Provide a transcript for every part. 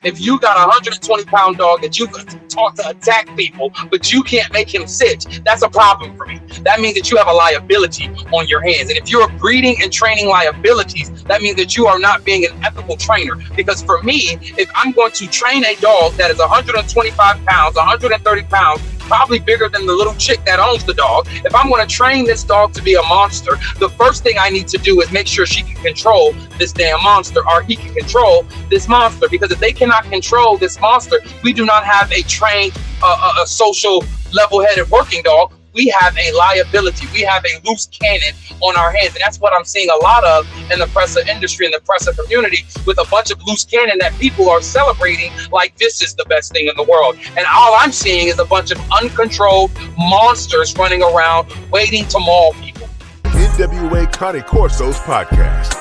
If you got a 120-pound dog that you taught to attack people, but you can't make him sit, that's a problem for me. That means that you have a liability on your hands. And if you're breeding and training liabilities, that means that you are not being an ethical trainer. Because for me, if I'm going to train a dog that is 125 pounds, 130 pounds, probably bigger than the little chick that owns the dog, if I'm going to train this dog to be a monster, the first thing I need to do is make sure she can control this damn monster, or he can control this monster. Because if they cannot control this monster, we do not have a trained, a social, level-headed working dog. We have a liability. We have a loose cannon on our hands. And that's what I'm seeing a lot of in the Presa industry, in the Presa community, with a bunch of loose cannon that people are celebrating like this is the best thing in the world. And all I'm seeing is a bunch of uncontrolled monsters running around waiting to maul people. NWA Connie Corsos podcast,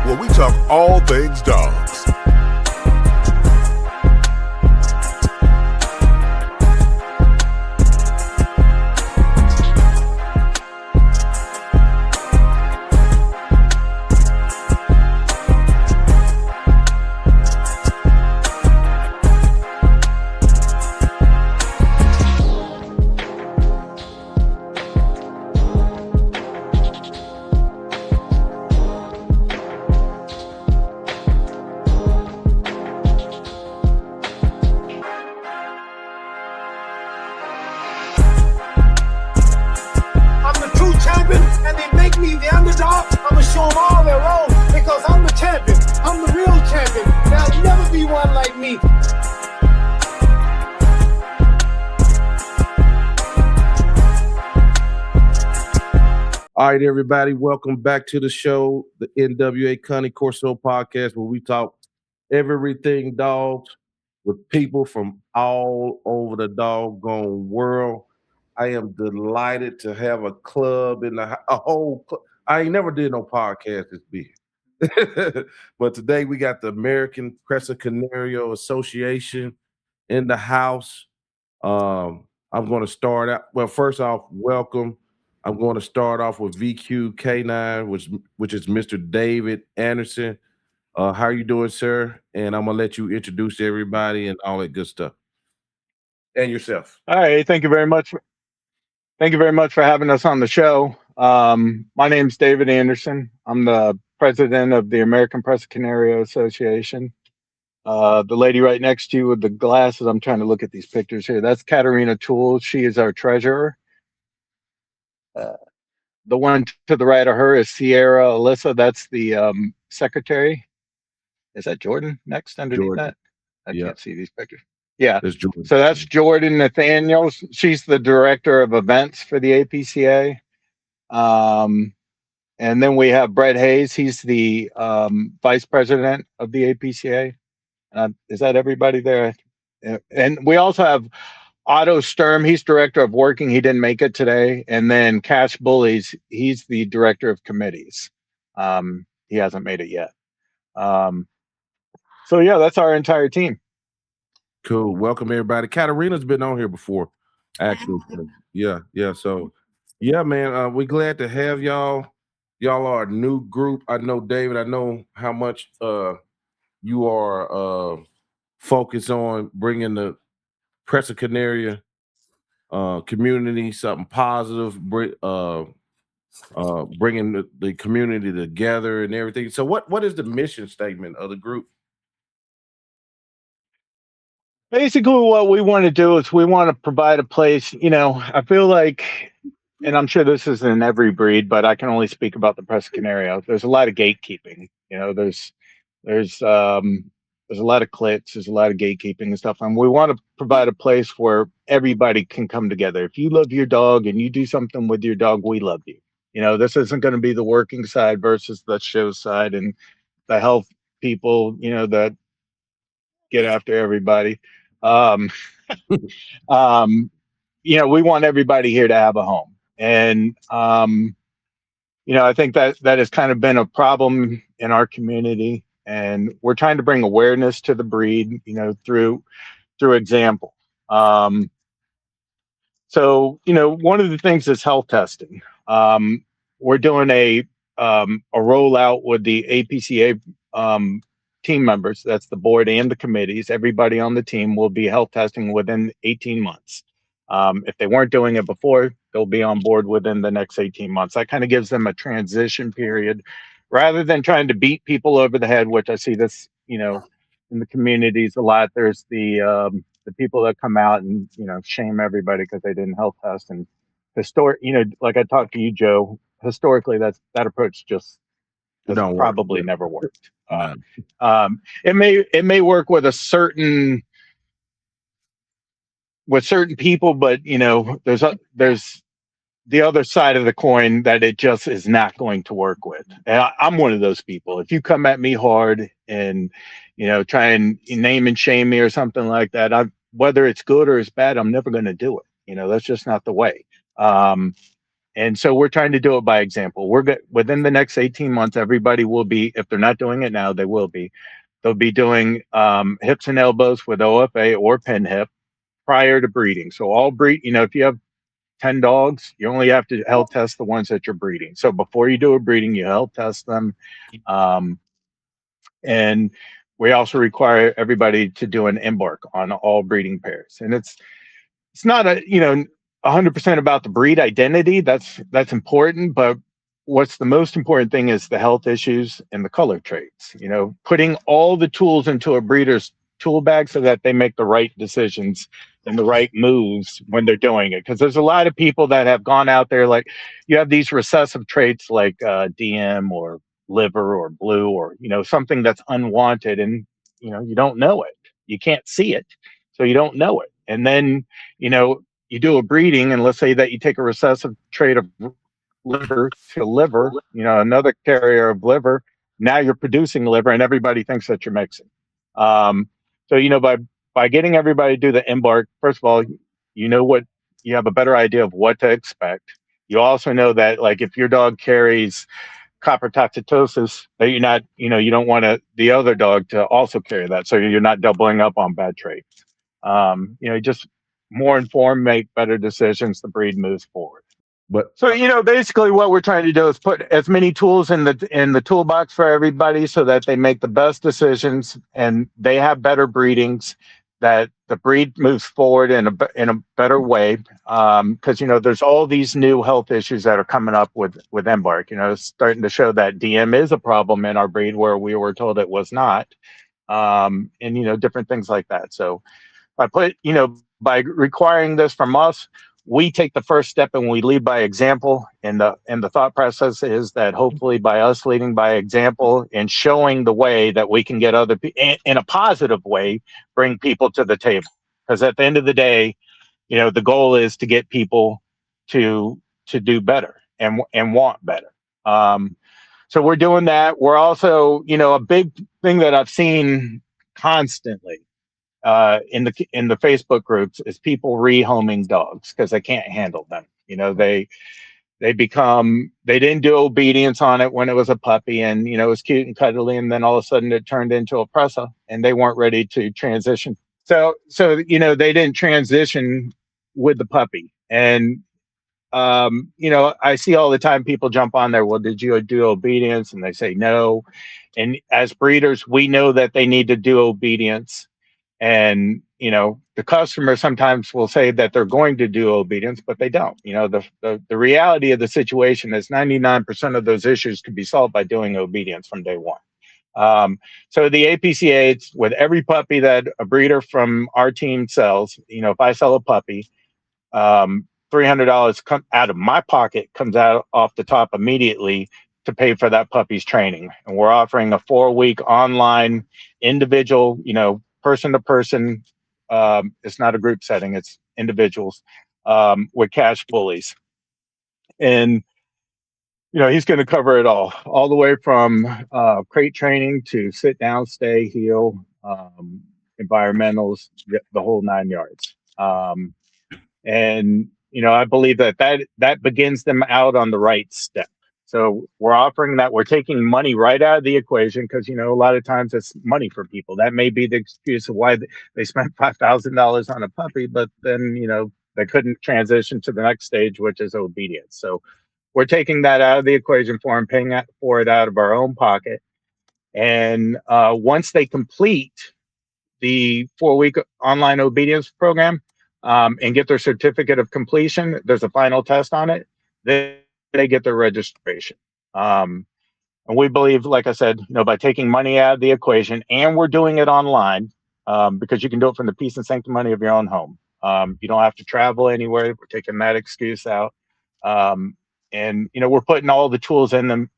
where we talk all things dogs. All right, everybody, welcome back to the show, the NWA Connie Corso podcast, where we talk everything dogs with people from all over the doggone world. I am delighted to have a club in a whole. I ain't never did no podcast this big, but today we got the American Presa Canario Association in the house. I'm going to start out. Well, first off, welcome. I'm going to start off with VQK9, which is Mr. David Anderson. How are you doing, sir? And I'm going to let you introduce everybody and all that good stuff. And yourself. All right. Thank you very much. Thank you very much for having us on the show. My name's David Anderson. I'm the president of the American Presa Canario Association. The lady right next to you with the glasses, I'm trying to look at these pictures here. That's Katarina Toole. She is our treasurer. The one to the right of her is Sierra Alyssa. That's the secretary. Is that Jordan next underneath that? I can't see these pictures. Yeah. So that's Jordan Nathaniel. She's the director of events for the APCA. And then we have Brett Hayes. He's the vice president of the APCA. Is that everybody there? And we also have Otto Sturm, he's director of working. He didn't make it today. And then Cash Bullies, he's the director of committees. He hasn't made it yet. So yeah, that's our entire team. Cool. Welcome everybody. Katarina's been on here before, actually. Yeah. So yeah, man, we're glad to have y'all. Y'all are a new group. I know, David, I know how much you are focused on bringing the Presa Canario community something positive, bringing the community together and everything. So what is the mission statement of the group? Basically, what we want to do is we want to provide a place. I feel like, and I'm sure this is in every breed, but I can only speak about the Presa Canario. There's a lot of gatekeeping. There's a lot of clits, there's a lot of gatekeeping and stuff. And we want to provide a place where everybody can come together. If you love your dog and you do something with your dog, we love you. This isn't going to be the working side versus the show side and the health people, that get after everybody. We want everybody here to have a home. And, I think that has kind of been a problem in our community. And we're trying to bring awareness to the breed, through example. So, one of the things is health testing. We're doing a rollout with the APCA team members, that's the board and the committees, everybody on the team will be health testing within 18 months. If they weren't doing it before, they'll be on board within the next 18 months. That kind of gives them a transition period rather than trying to beat people over the head, which I see this, in the communities a lot. There's the people that come out and, shame everybody because they didn't health test. And like I talked to you, Joe, historically, that approach just has probably never worked. It may work with certain people, but there's the other side of the coin that it just is not going to work with. And I'm one of those people. If you come at me hard and try and name and shame me or something like that, whether it's good or it's bad, I'm never going to do it. That's just not the way. And so we're trying to do it by example. Within the next 18 months, everybody will be, if they're not doing it now, they will be. They'll be doing hips and elbows with OFA or PennHIP prior to breeding. So all breed, if you have 10 dogs, you only have to health test the ones that you're breeding. So before you do a breeding, you health test them. And we also require everybody to do an Embark on all breeding pairs. And it's not 100% about the breed identity. That's important, but what's the most important thing is the health issues and the color traits. Putting all the tools into a breeder's tool bag so that they make the right decisions and the right moves when they're doing it. Because there's a lot of people that have gone out there, like you have these recessive traits like DM or liver or blue or something that's unwanted, and you don't know it. You can't see it, so you don't know it. And then you do a breeding, and let's say that you take a recessive trait of liver to liver, another carrier of liver. Now you're producing liver, and everybody thinks that you're mixing. So by getting everybody to do the Embark, first of all, you have a better idea of what to expect. You also know that, like, if your dog carries copper toxitosis, that you don't want the other dog to also carry that, so you're not doubling up on bad traits. Just more informed, make better decisions, the breed moves forward. But so basically what we're trying to do is put as many tools in the toolbox for everybody so that they make the best decisions and they have better breedings, that the breed moves forward in a better way. Because there's all these new health issues that are coming up with Embark. It's starting to show that DM is a problem in our breed where we were told it was not. And different things like that. So by requiring this from us, we take the first step and we lead by example. And the thought process is that hopefully by us leading by example and showing the way, that we can get other people in a positive way, bring people to the table. Because at the end of the day, the goal is to get people to do better and want better. So we're doing that. We're also, a big thing that I've seen constantly in the Facebook groups is people rehoming dogs because they can't handle them. They didn't do obedience on it when it was a puppy, and it was cute and cuddly, and then all of a sudden it turned into a Presa, and they weren't ready to transition. So they didn't transition with the puppy. And I see all the time people jump on there, well, did you do obedience? And they say no. And as breeders, we know that they need to do obedience. And the customer sometimes will say that they're going to do obedience, but they don't. The reality of the situation is 99% of those issues could be solved by doing obedience from day one. So the APCA, it's with every puppy that a breeder from our team sells. If I sell a puppy, $300 come out of my pocket, comes out off the top immediately to pay for that puppy's training. And we're offering a 4-week online individual, person to person. It's not a group setting, it's individuals with cash bullies. And he's going to cover it all the way from crate training to sit down, stay, heel, environmentals, the whole 9 yards. And I believe that begins them out on the right step. So we're offering that. We're taking money right out of the equation because, a lot of times it's money for people. That may be the excuse of why they spent $5,000 on a puppy, but then, they couldn't transition to the next stage, which is obedience. So we're taking that out of the equation for them, paying for it out of our own pocket. And once they complete the 4-week online obedience program and get their certificate of completion, there's a final test on it, then they get their registration. And we believe, like I said, by taking money out of the equation, and we're doing it online because you can do it from the peace and sanctimony of your own home. You don't have to travel anywhere. We're taking that excuse out. And we're putting all the tools in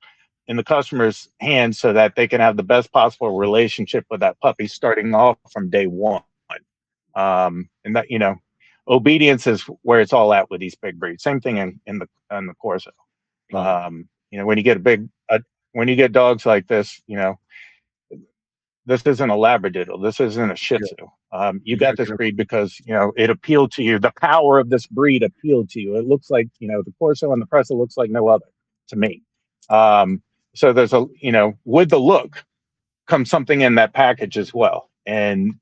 the customer's hands so that they can have the best possible relationship with that puppy starting off from day one. And that, obedience is where it's all at with these big breeds. Same thing in the Corso. When you get dogs like this, this isn't a Labradoodle. This isn't a Shih Tzu. You got this breed because, it appealed to you. The power of this breed appealed to you. It looks like, the Corso and the Presa looks like no other to me. So there's with the look comes something in that package as well. And,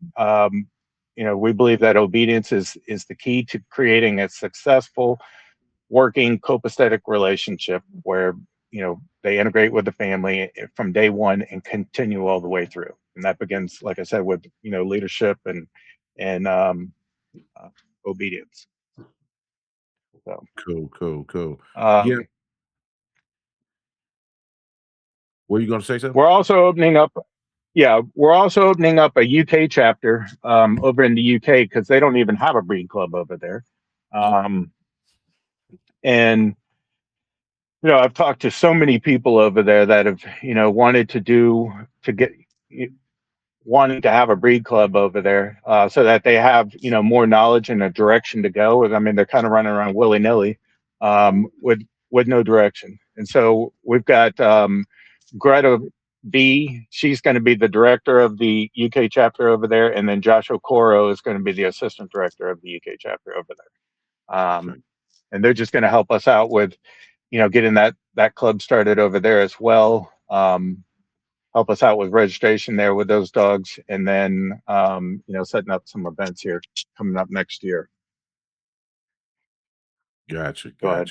we believe that obedience is the key to creating a successful working copacetic relationship where, they integrate with the family from day one and continue all the way through. And that begins, like I said, with, leadership and obedience. So Cool. Yeah. Were you going to say something? We're also opening up a UK chapter over in the UK because they don't even have a breed club over there. And I've talked to so many people over there that have wanted to have a breed club over there so that they have more knowledge and a direction to go. I mean, they're kind of running around willy-nilly with no direction. And so we've got Greta B. She's going to be the director of the UK chapter over there, and then Joshua Coro is going to be the assistant director of the UK chapter over there. And they're just going to help us out with getting that club started over there as well. Help us out with registration there with those dogs, and then setting up some events here coming up next year. Gotcha. Go.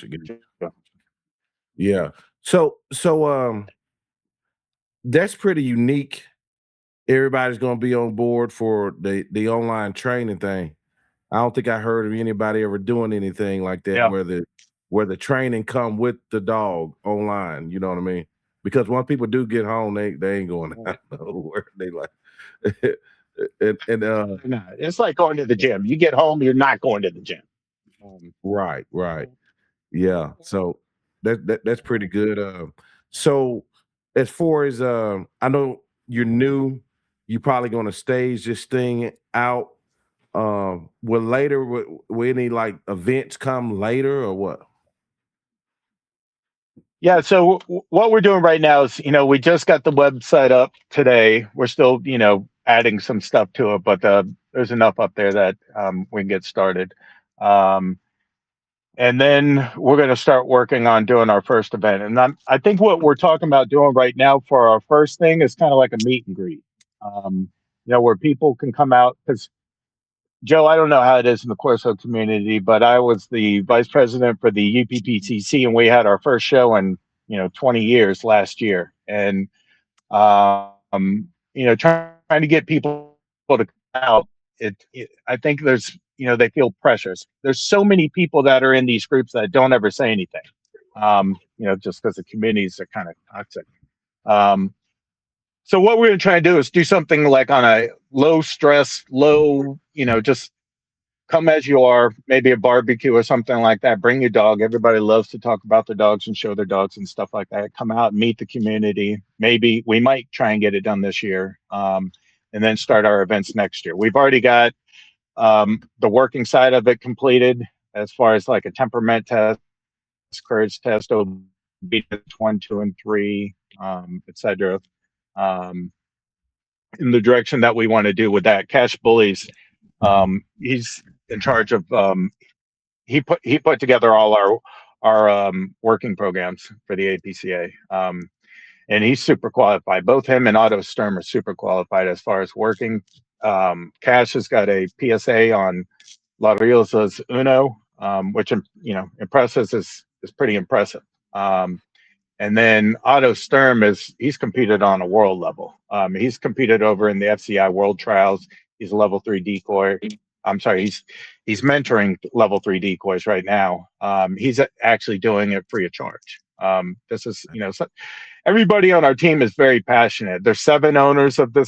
Yeah. So that's pretty unique. Everybody's going to be on board for the online training thing. I don't think I heard of anybody ever doing anything like that where the training come with the dog online. You know what I mean? Because once people do get home, they ain't going nowhere. They like, no, it's like going to the gym. You get home, you're not going to the gym. Right. Yeah. So that's pretty good. So as far as I know you're new, you're probably going to stage this thing out. Will any like events come later or what? Yeah, so what we're doing right now is, we just got the website up today. We're still, adding some stuff to it, but there's enough up there that we can get started. And then we're going to start working on doing our first event. And I think what we're talking about doing right now for our first thing is kind of like a meet and greet, where people can come out. Because, Joe, I don't know how it is in the Corso community, but I was the vice president for the UPPCC, and we had our first show in 20 years last year. And trying to get people to come out. I think there's they feel pressures. There's so many people that are in these groups that don't ever say anything. Just because the communities are kind of toxic. So what we're going to try to do is do something like on a low stress, just come as you are, maybe a barbecue or something like that. Bring your dog. Everybody loves to talk about their dogs and show their dogs and stuff like that. Come out, meet the community. Maybe we might try and get it done this year, and then start our events next year. We've already got the working side of it completed as far as like a temperament test, courage test, obedience 1, 2, and 3, etc. In the direction that we want to do with that. Cash Bullies, he's in charge of he put together all our working programs for the APCA, and he's super qualified. Both him and Otto Sturm are super qualified as far as working. Cash has got a PSA on La Riosa's Uno, which impresses is pretty impressive. And then Otto Sturm he's competed on a world level. He's competed over in the FCI World Trials. He's a level 3 decoy. I'm sorry, he's mentoring level 3 decoys right now. He's actually doing it free of charge. This is, everybody on our team is very passionate. There's 7 owners of the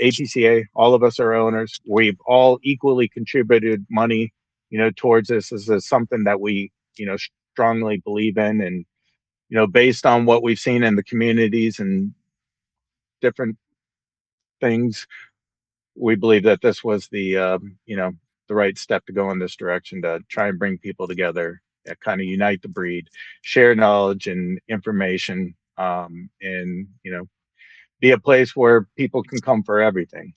APCA. All of us are owners. We've all equally contributed money, towards this. This is something that we, strongly believe in, and based on what we've seen in the communities and different things, we believe that this was the right step to go in this direction, to try and bring people together, kind of unite the breed, share knowledge and information, and be a place where people can come for everything.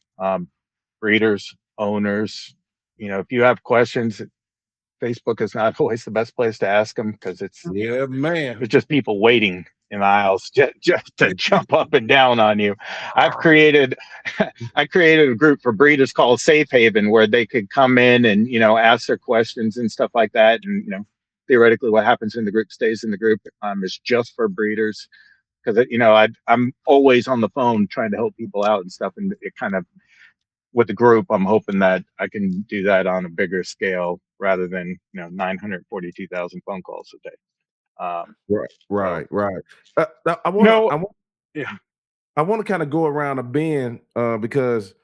Breeders, owners, if you have questions, Facebook is not always the best place to ask them, because it's there's just people waiting in the aisles just to jump up and down on you. I created a group for breeders called Safe Haven, where they could come in and ask their questions and stuff like that. And theoretically, what happens in the group stays in the group. It's just for breeders, because I'm always on the phone trying to help people out and stuff, and it kind of, with the group, I'm hoping that I can do that on a bigger scale rather than 942,000 phone calls a day. Right. I want to kind of go around a bend, because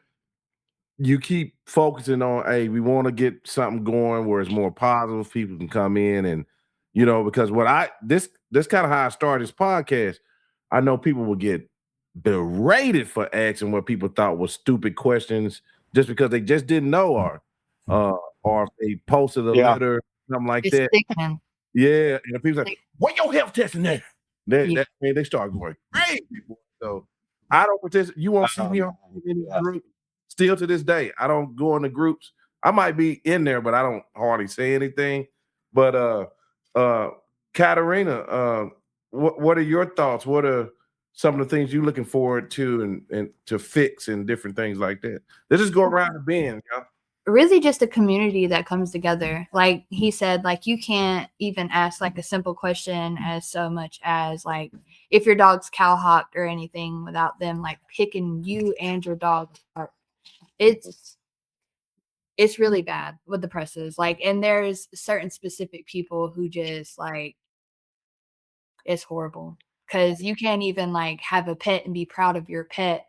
you keep focusing on, hey, we want to get something going where it's more positive. People can come in and, because this kind of how I started this podcast. I know people will get berated for asking what people thought was stupid questions just because they just didn't know, or if they posted a letter, something like that. Sticking. Yeah, and people like, what your health testing there? They start going crazy. So I don't participate. You won't see me on any group. Still to this day, I don't go in the groups. I might be in there, but I don't hardly say anything. But Katarina, what are your thoughts? What are some of the things you're looking forward to and to fix and different things like that? Let's just go around the bend, Really just a community that comes together. Like he said, like you can't even ask like a simple question as so much as like if your dog's cowhocked or anything without them like picking you and your dog apart. It's really bad with the presses. Like, and there's certain specific people who just like, it's horrible because you can't even like have a pet and be proud of your pet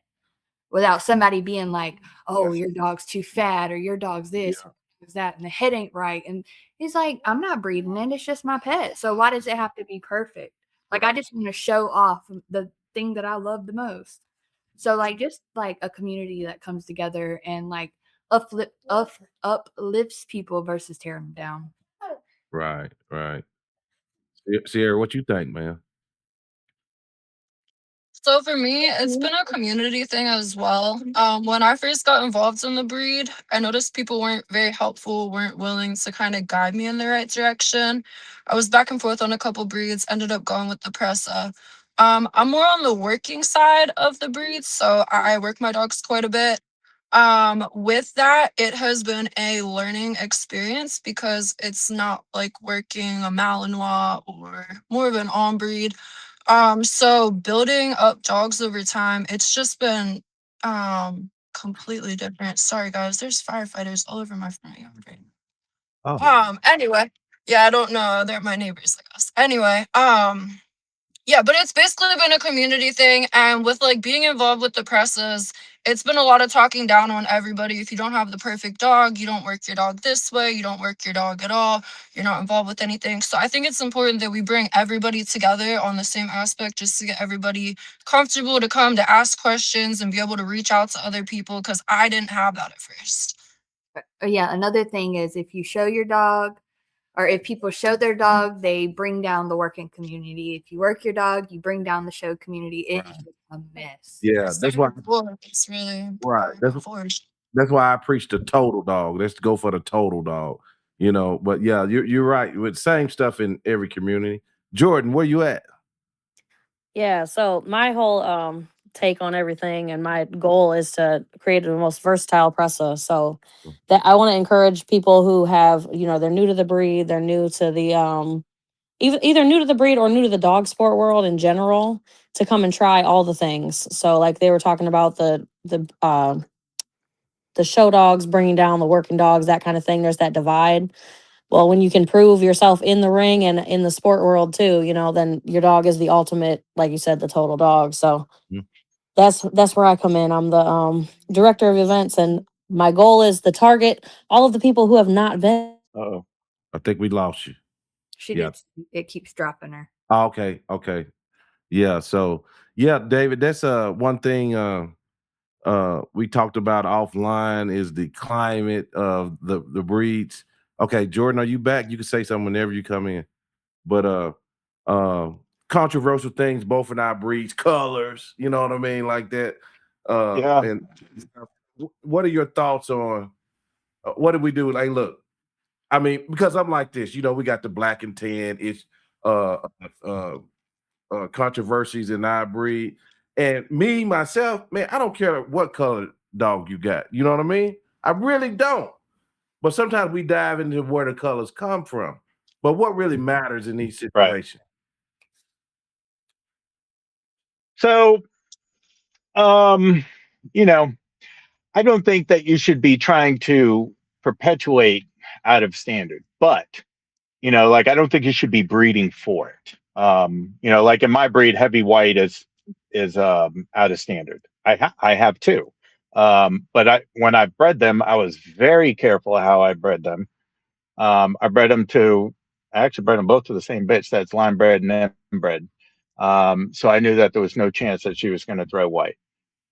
without somebody being like, oh, your dog's too fat, or your dog's this, or that, and the head ain't right. And he's like, I'm not breeding it. It's just my pet. So why does it have to be perfect? Like, I just want to show off the thing that I love the most. So like, just like a community that comes together and like uplifts people versus tearing them down. Right. Sierra, what you think, man? So for me, it's been a community thing as well. When I first got involved in the breed, I noticed people weren't very helpful, weren't willing to kind of guide me in the right direction. I was back and forth on a couple breeds, ended up going with the Presa. I'm more on the working side of the breed, so I work my dogs quite a bit. With that, it has been a learning experience because it's not like working a Malinois or more of an on breed. So building up dogs over time, it's just been completely different. Sorry guys, there's firefighters all over my front yard right now. Anyway, yeah, I don't know. They're my neighbors, I guess. Anyway, yeah, but it's basically been a community thing, and with like being involved with the presses, it's been a lot of talking down on everybody. If you don't have the perfect dog, you don't work your dog this way, you don't work your dog at all, you're not involved with anything. So I think it's important that we bring everybody together on the same aspect, just to get everybody comfortable to come to ask questions and be able to reach out to other people, because I didn't have that at first. Yeah, another thing is if you show your dog, or if people show their dog, they bring down the working community. If you work your dog, you bring down the show community. It's a mess. Yeah, that's why it's really right. That's why I preach the total dog. Let's go for the total dog. But yeah, you're right. With same stuff in every community. Jordan, where you at? Yeah, so my whole take on everything and my goal is to create the most versatile Presa. So that I want to encourage people who have, they're new to the breed, they're new to the either new to the breed or new to the dog sport world in general to come and try all the things. So like they were talking about the show dogs bringing down the working dogs, that kind of thing. There's that divide. Well, when you can prove yourself in the ring and in the sport world too, then your dog is the ultimate, like you said, the total dog. So that's where I come in. I'm the director of events, and my goal is to target all of the people who have not been. Uh-oh. I think we lost you. She did. It keeps dropping her. Oh, okay. Yeah. So David, that's one thing we talked about offline is the climate of the breeds. Okay, Jordan, are you back? You can say something whenever you come in. But controversial things, both in our breeds, colors, you know what I mean, like that. And what are your thoughts on what did we do? Like, look, I mean, because I'm like this, we got the black and tan. It's controversies in our breed. And me, myself, man, I don't care what color dog you got. You know what I mean? I really don't. But sometimes we dive into where the colors come from. But what really matters in these situations? So, I don't think that you should be trying to perpetuate out of standard, but, like, I don't think you should be breeding for it. Like in my breed, heavy white is out of standard. I have two. But when I bred them, I was very careful how I bred them. I actually bred them both to the same bitch that's line bred and inbred. So I knew that there was no chance that she was going to throw white.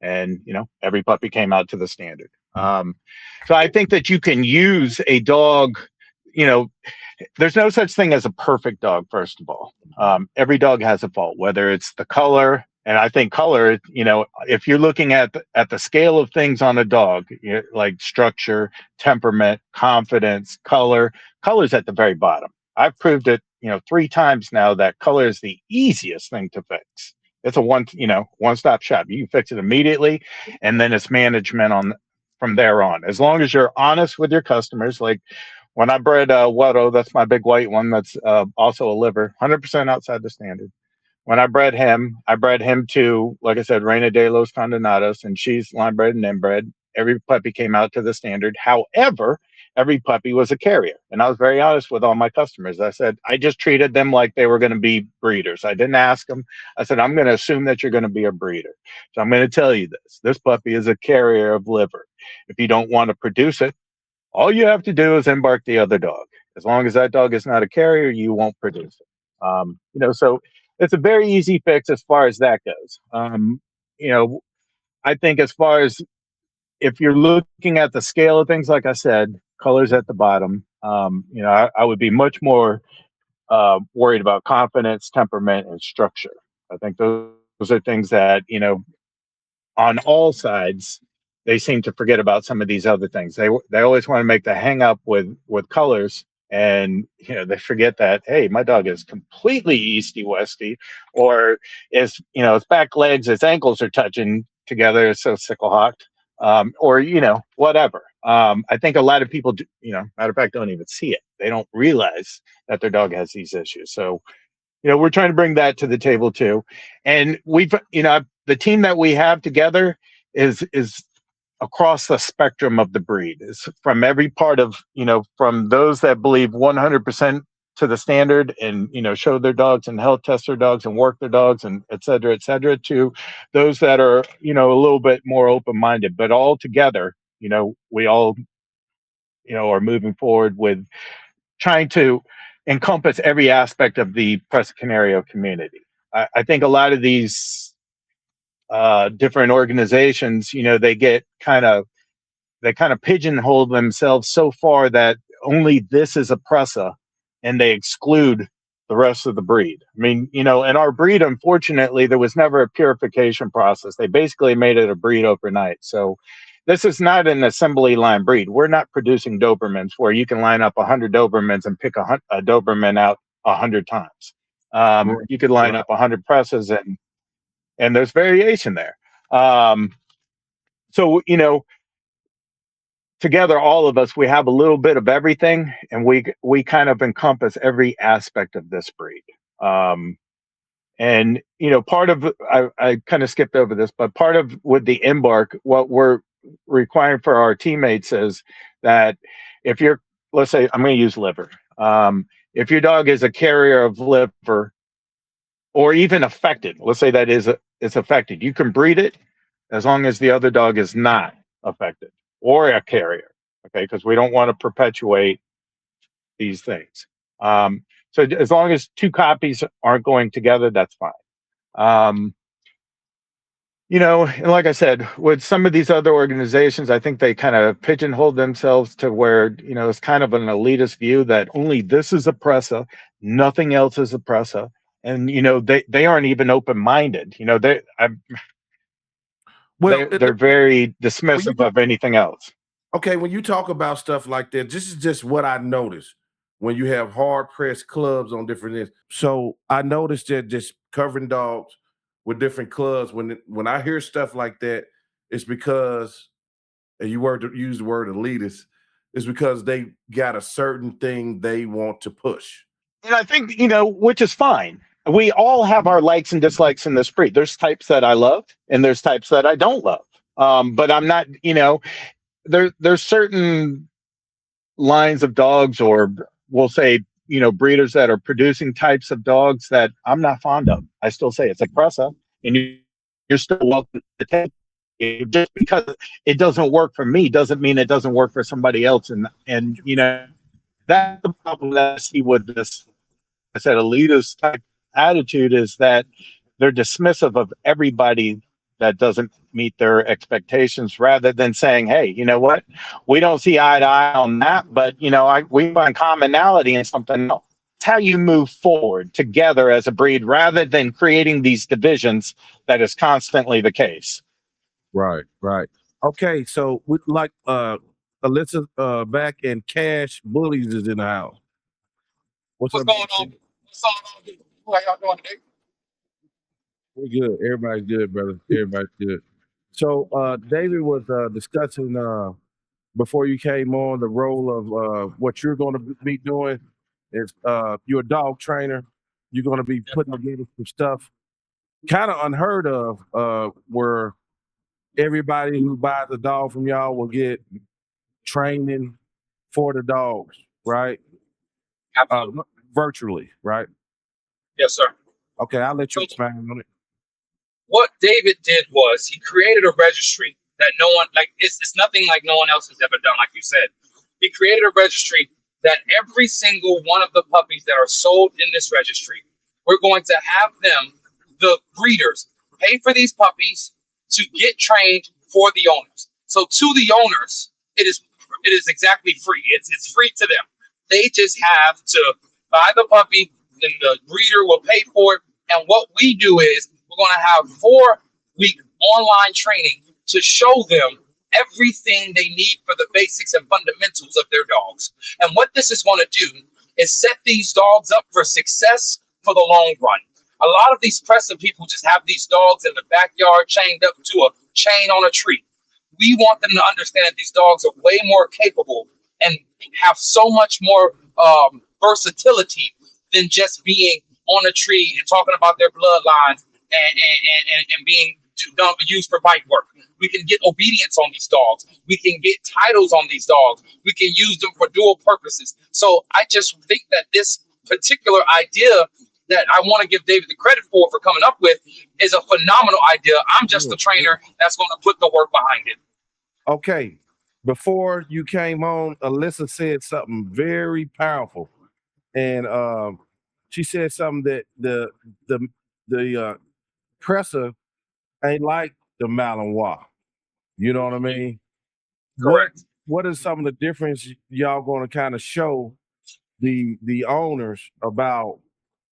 And, every puppy came out to the standard. So I think that you can use a dog, there's no such thing as a perfect dog, first of all. Every dog has a fault, whether it's the color. And I think color, if you're looking at the scale of things on a dog, like structure, temperament, confidence, color's at the very bottom. I've proved it, 3 times now that color is the easiest thing to fix. It's a one-stop shop. You can fix it immediately, and then it's management from there on. As long as you're honest with your customers, like when I bred Otto, that's my big white one. That's also a liver, 100% outside the standard. When I bred him to, like I said, Reina de los Condenados, and she's line bred and inbred. Every puppy came out to the standard. However, every puppy was a carrier. And I was very honest with all my customers. I said, I just treated them like they were going to be breeders. I didn't ask them. I said, I'm going to assume that you're going to be a breeder. So I'm going to tell you this. This puppy is a carrier of liver. If you don't want to produce it, all you have to do is embark the other dog. As long as that dog is not a carrier, you won't produce it. So it's a very easy fix as far as that goes. I think as far as if you're looking at the scale of things, like I said, colors at the bottom. I would be much more worried about confidence, temperament, and structure. I think those are things that, on all sides, they seem to forget about some of these other things. They always want to make the hang up with colors, and they forget that, hey, my dog is completely easty westy, or its back legs, its ankles are touching together, it's so sickle hocked, or whatever. I think a lot of people do, matter of fact, don't even see it. They don't realize that their dog has these issues. So we're trying to bring that to the table too, and we've the team that we have together is across the spectrum of the breed. Is from every part of, from those that believe 100% to the standard and, show their dogs and health test their dogs and work their dogs and et cetera, to those that are, a little bit more open-minded, but all together, we all, are moving forward with trying to encompass every aspect of the Presa Canario community. I think a lot of these different organizations, they kind of pigeonhole themselves so far that only this is a Presa, and they exclude the rest of the breed. I mean, in our breed, unfortunately, there was never a purification process. They basically made it a breed overnight. So this is not an assembly line breed. We're not producing Dobermans where you can line up 100 Dobermans and pick a Doberman out 100 times. You could line up 100 Presas and there's variation there. So, together, all of us, we have a little bit of everything, and we kind of encompass every aspect of this breed. And part of I kind of skipped over this, but part of with the Embark, what we're requiring for our teammates is that if you're, let's say, I'm going to use liver. If your dog is a carrier of liver, or even affected, let's say that is affected, you can breed it as long as the other dog is not affected or a carrier, okay? Because we don't want to perpetuate these things. So as long as two copies aren't going together, that's fine. And like I said, with some of these other organizations, I think they kind of pigeonhole themselves to where, it's kind of an elitist view that only this is a Presa, nothing else is a Presa. And, they aren't even open-minded. They're very dismissive of anything else. Okay, when you talk about stuff like that, this is just what I noticed when you have hard-pressed clubs on different ends. So I noticed that just covering dogs with different clubs, when I hear stuff like that, it's because, and you use the word elitist, it's because they got a certain thing they want to push. And I think, which is fine. We all have our likes and dislikes in this breed. There's types that I love and there's types that I don't love. But I'm not, there's certain lines of dogs, or we'll say, breeders that are producing types of dogs that I'm not fond of. I still say it's a Presa, and you're still welcome to take it. Just because it doesn't work for me doesn't mean it doesn't work for somebody else. And that's the problem that I see with this, I said, elitist type attitude, is that they're dismissive of everybody that doesn't meet their expectations, rather than saying, hey, you know what, we don't see eye to eye on that, but we find commonality in something else. It's how you move forward together as a breed, rather than creating these divisions that is constantly the case. Right. Okay, so we like Alyssa back, and Cash Bullies is in the house. What's up, going on? How y'all doing today? We're good. Everybody's good, brother. Everybody's good. So David was discussing before you came on the role of what you're going to be doing. Is you're a dog trainer. You're going to be putting together some stuff kind of unheard of, where everybody who buys a dog from y'all will get training for the dogs, right? Virtually, right? Yes, sir. Okay, I'll let you expand on it. What David did was he created a registry that no one, it's nothing like no one else has ever done. Like you said, he created a registry that every single one of the puppies that are sold in this registry, we're going to have them, the breeders, pay for these puppies to get trained for the owners. So to the owners, it is exactly free. It's free to them. They just have to buy the puppy, then the breeder will pay for it. And what we do is we're going to have 4-week online training to show them everything they need for the basics and fundamentals of their dogs. And what this is going to do is set these dogs up for success for the long run. A lot of these Presa people just have these dogs in the backyard chained up to a chain on a tree. We want them to understand that these dogs are way more capable and have so much more versatility than just being on a tree and talking about their bloodlines and being used for bite work. We can get obedience on these dogs. We can get titles on these dogs. We can use them for dual purposes. So I just think that this particular idea that I want to give David the credit for coming up with is a phenomenal idea. I'm just the trainer that's going to put the work behind it. Okay. Before you came on, Alyssa said something very powerful. And she said something that the Presa ain't like the Malinois. You know what I mean? Correct. What is some of the difference y'all going to kind of show the owners about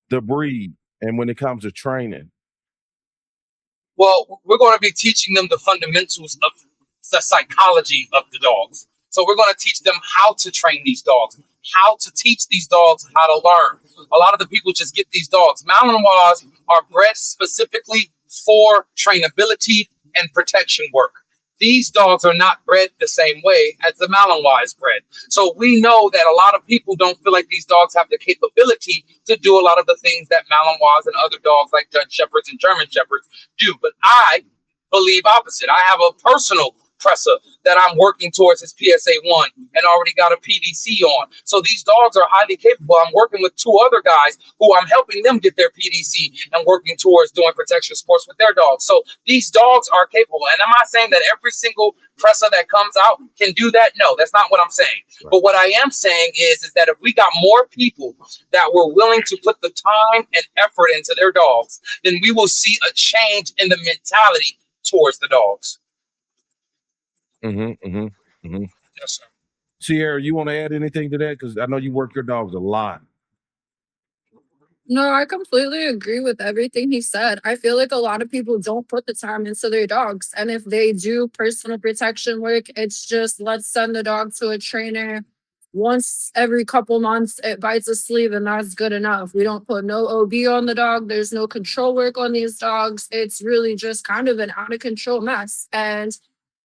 the breed and when it comes to training? Well, we're going to be teaching them the fundamentals of the psychology of the dogs. So we're going to teach them how to train these dogs, how to teach these dogs how to learn. A lot of the people just get these dogs. Malinois are bred specifically for trainability and protection work. these dogs are not bred the same way as the Malinois is bred. So we know that a lot of people don't feel like these dogs have the capability to do a lot of the things that Malinois and other dogs like Dutch Shepherds and German Shepherds do. But I believe opposite. I have a personal Presa that I'm working towards his PSA 1 and already got a PDC on. So these dogs are highly capable. I'm working with 2 other guys who I'm helping them get their PDC and working towards doing protection sports with their dogs. So these dogs are capable. And I'm not saying that every single Presa that comes out can do that. No, that's not what I'm saying. Right. But what I am saying is that if we got more people that were willing to put the time and effort into their dogs, then we will see a change in the mentality towards the dogs. Yes, sir. Sierra, you want to add anything to that? Because I know you work your dogs a lot. No, I completely agree with everything he said. I feel like a lot of people don't put the time into their dogs. And if they do personal protection work, it's just let's send the dog to a trainer once every couple months. It bites a sleeve and that's good enough. We don't put no OB on the dog. There's no control work on these dogs. It's really just kind of an out of control mess. And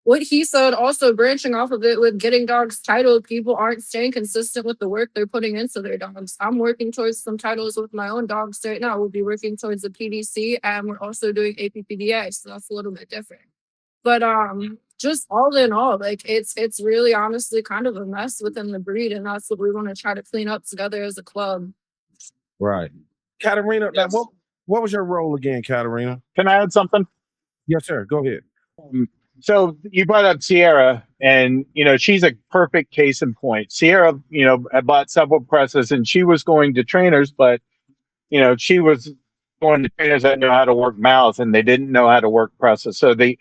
what he said, also branching off of it with getting dogs titled, people aren't staying consistent with the work they're putting into their dogs. I'm working towards some titles with my own dogs right now. We'll be working towards the PDC and we're also doing APPDA, so that's a little bit different. But just all in all, like it's really honestly kind of a mess within the breed, and that's what we want to try to clean up together as a club. Right. Katarina, yes. What was your role again, Katarina? Can I add something? Yes, sir. Go ahead. So you brought up Sierra, and she's a perfect case in point. Sierra, had bought several Presas, and she was going to trainers, but she was going to trainers that know how to work mouths, and they didn't know how to work Presas. So the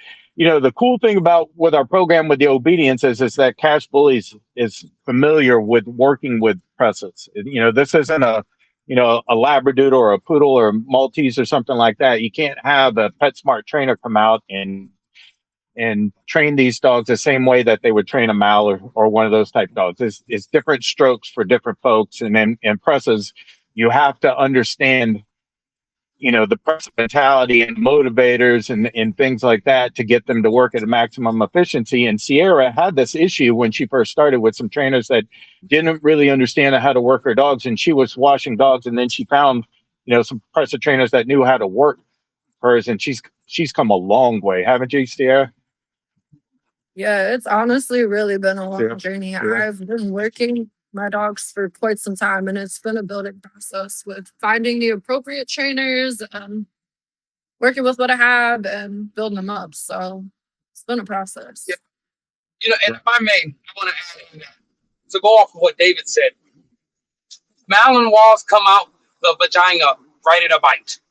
cool thing about with our program with the obedience is that Cash Bullies is familiar with working with Presas. This isn't a Labradoodle or a Poodle or a Maltese or something like that. You can't have a PetSmart trainer come out and train these dogs the same way that they would train a Mal or one of those type dogs. It's different strokes for different folks. And then in Presas, you have to understand, the Presa mentality and motivators and things like that to get them to work at a maximum efficiency. And Sierra had this issue when she first started with some trainers that didn't really understand how to work her dogs. And she was washing dogs. And then she found, some Presa trainers that knew how to work hers. And she's come a long way. Haven't you, Sierra? Yeah, it's honestly really been a long journey. Yeah. I've been working my dogs for quite some time, and it's been a building process with finding the appropriate trainers and working with what I have and building them up. So it's been a process. Yeah. And if I may, I want to add to go off of what David said. Malinois come out the vagina right at a bite.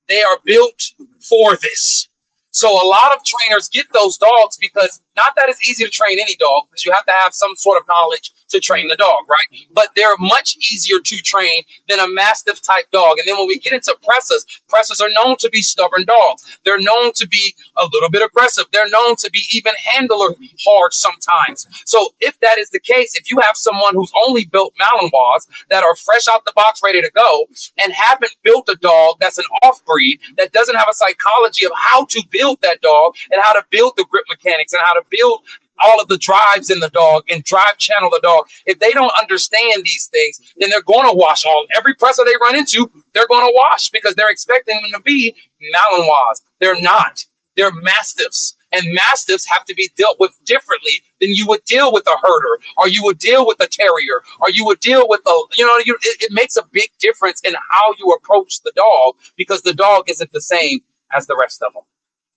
They are built for this. So a lot of trainers get those dogs because not that it's easy to train any dog, because you have to have some sort of knowledge to train the dog, right? But they're much easier to train than a Mastiff type dog. And then when we get into Presas are known to be stubborn dogs. They're known to be a little bit aggressive. They're known to be even handler hard sometimes. So if that is the case, if you have someone who's only built Malinois that are fresh out the box, ready to go, and haven't built a dog that's an off breed, that doesn't have a psychology of how to build that dog and how to build the grip mechanics and how to build all of the drives in the dog and drive channel the dog. If they don't understand these things, then they're going to wash every Presa they run into, they're going to wash because they're expecting them to be Malinois. They're not. They're Mastiffs. And Mastiffs have to be dealt with differently than you would deal with a herder, or you would deal with a terrier, or you would deal with it makes a big difference in how you approach the dog because the dog isn't the same as the rest of them.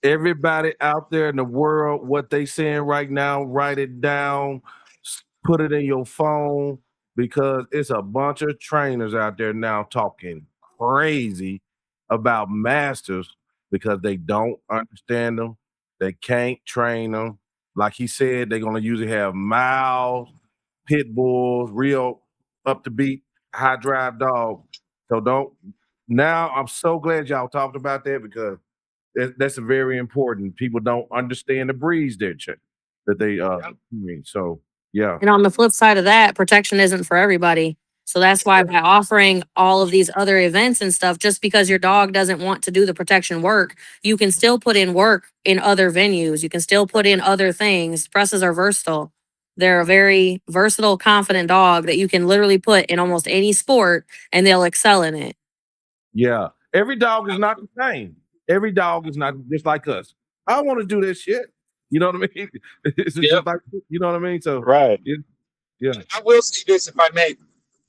Everybody out there in the world, what they saying right now, write it down, put it in your phone, because it's a bunch of trainers out there now talking crazy about Mastiffs because they don't understand them. They can't train them. Like he said, they're going to usually have mild pit bulls, real up to beat, high drive dogs. So now I'm so glad y'all talked about that because that's very important. People don't understand the breeds that they so yeah. And on the flip side of that, protection isn't for everybody. So that's why by offering all of these other events and stuff, just because your dog doesn't want to do the protection work, you can still put in work in other venues. You can still put in other things. Presses are versatile. They're a very versatile, confident dog that you can literally put in almost any sport and they'll excel in it. Yeah. Every dog is not the same. Every dog is not just like us. I want to do this shit. You know what I mean? It's just like, you know what I mean? So, right. Yeah. I will say this, if I may.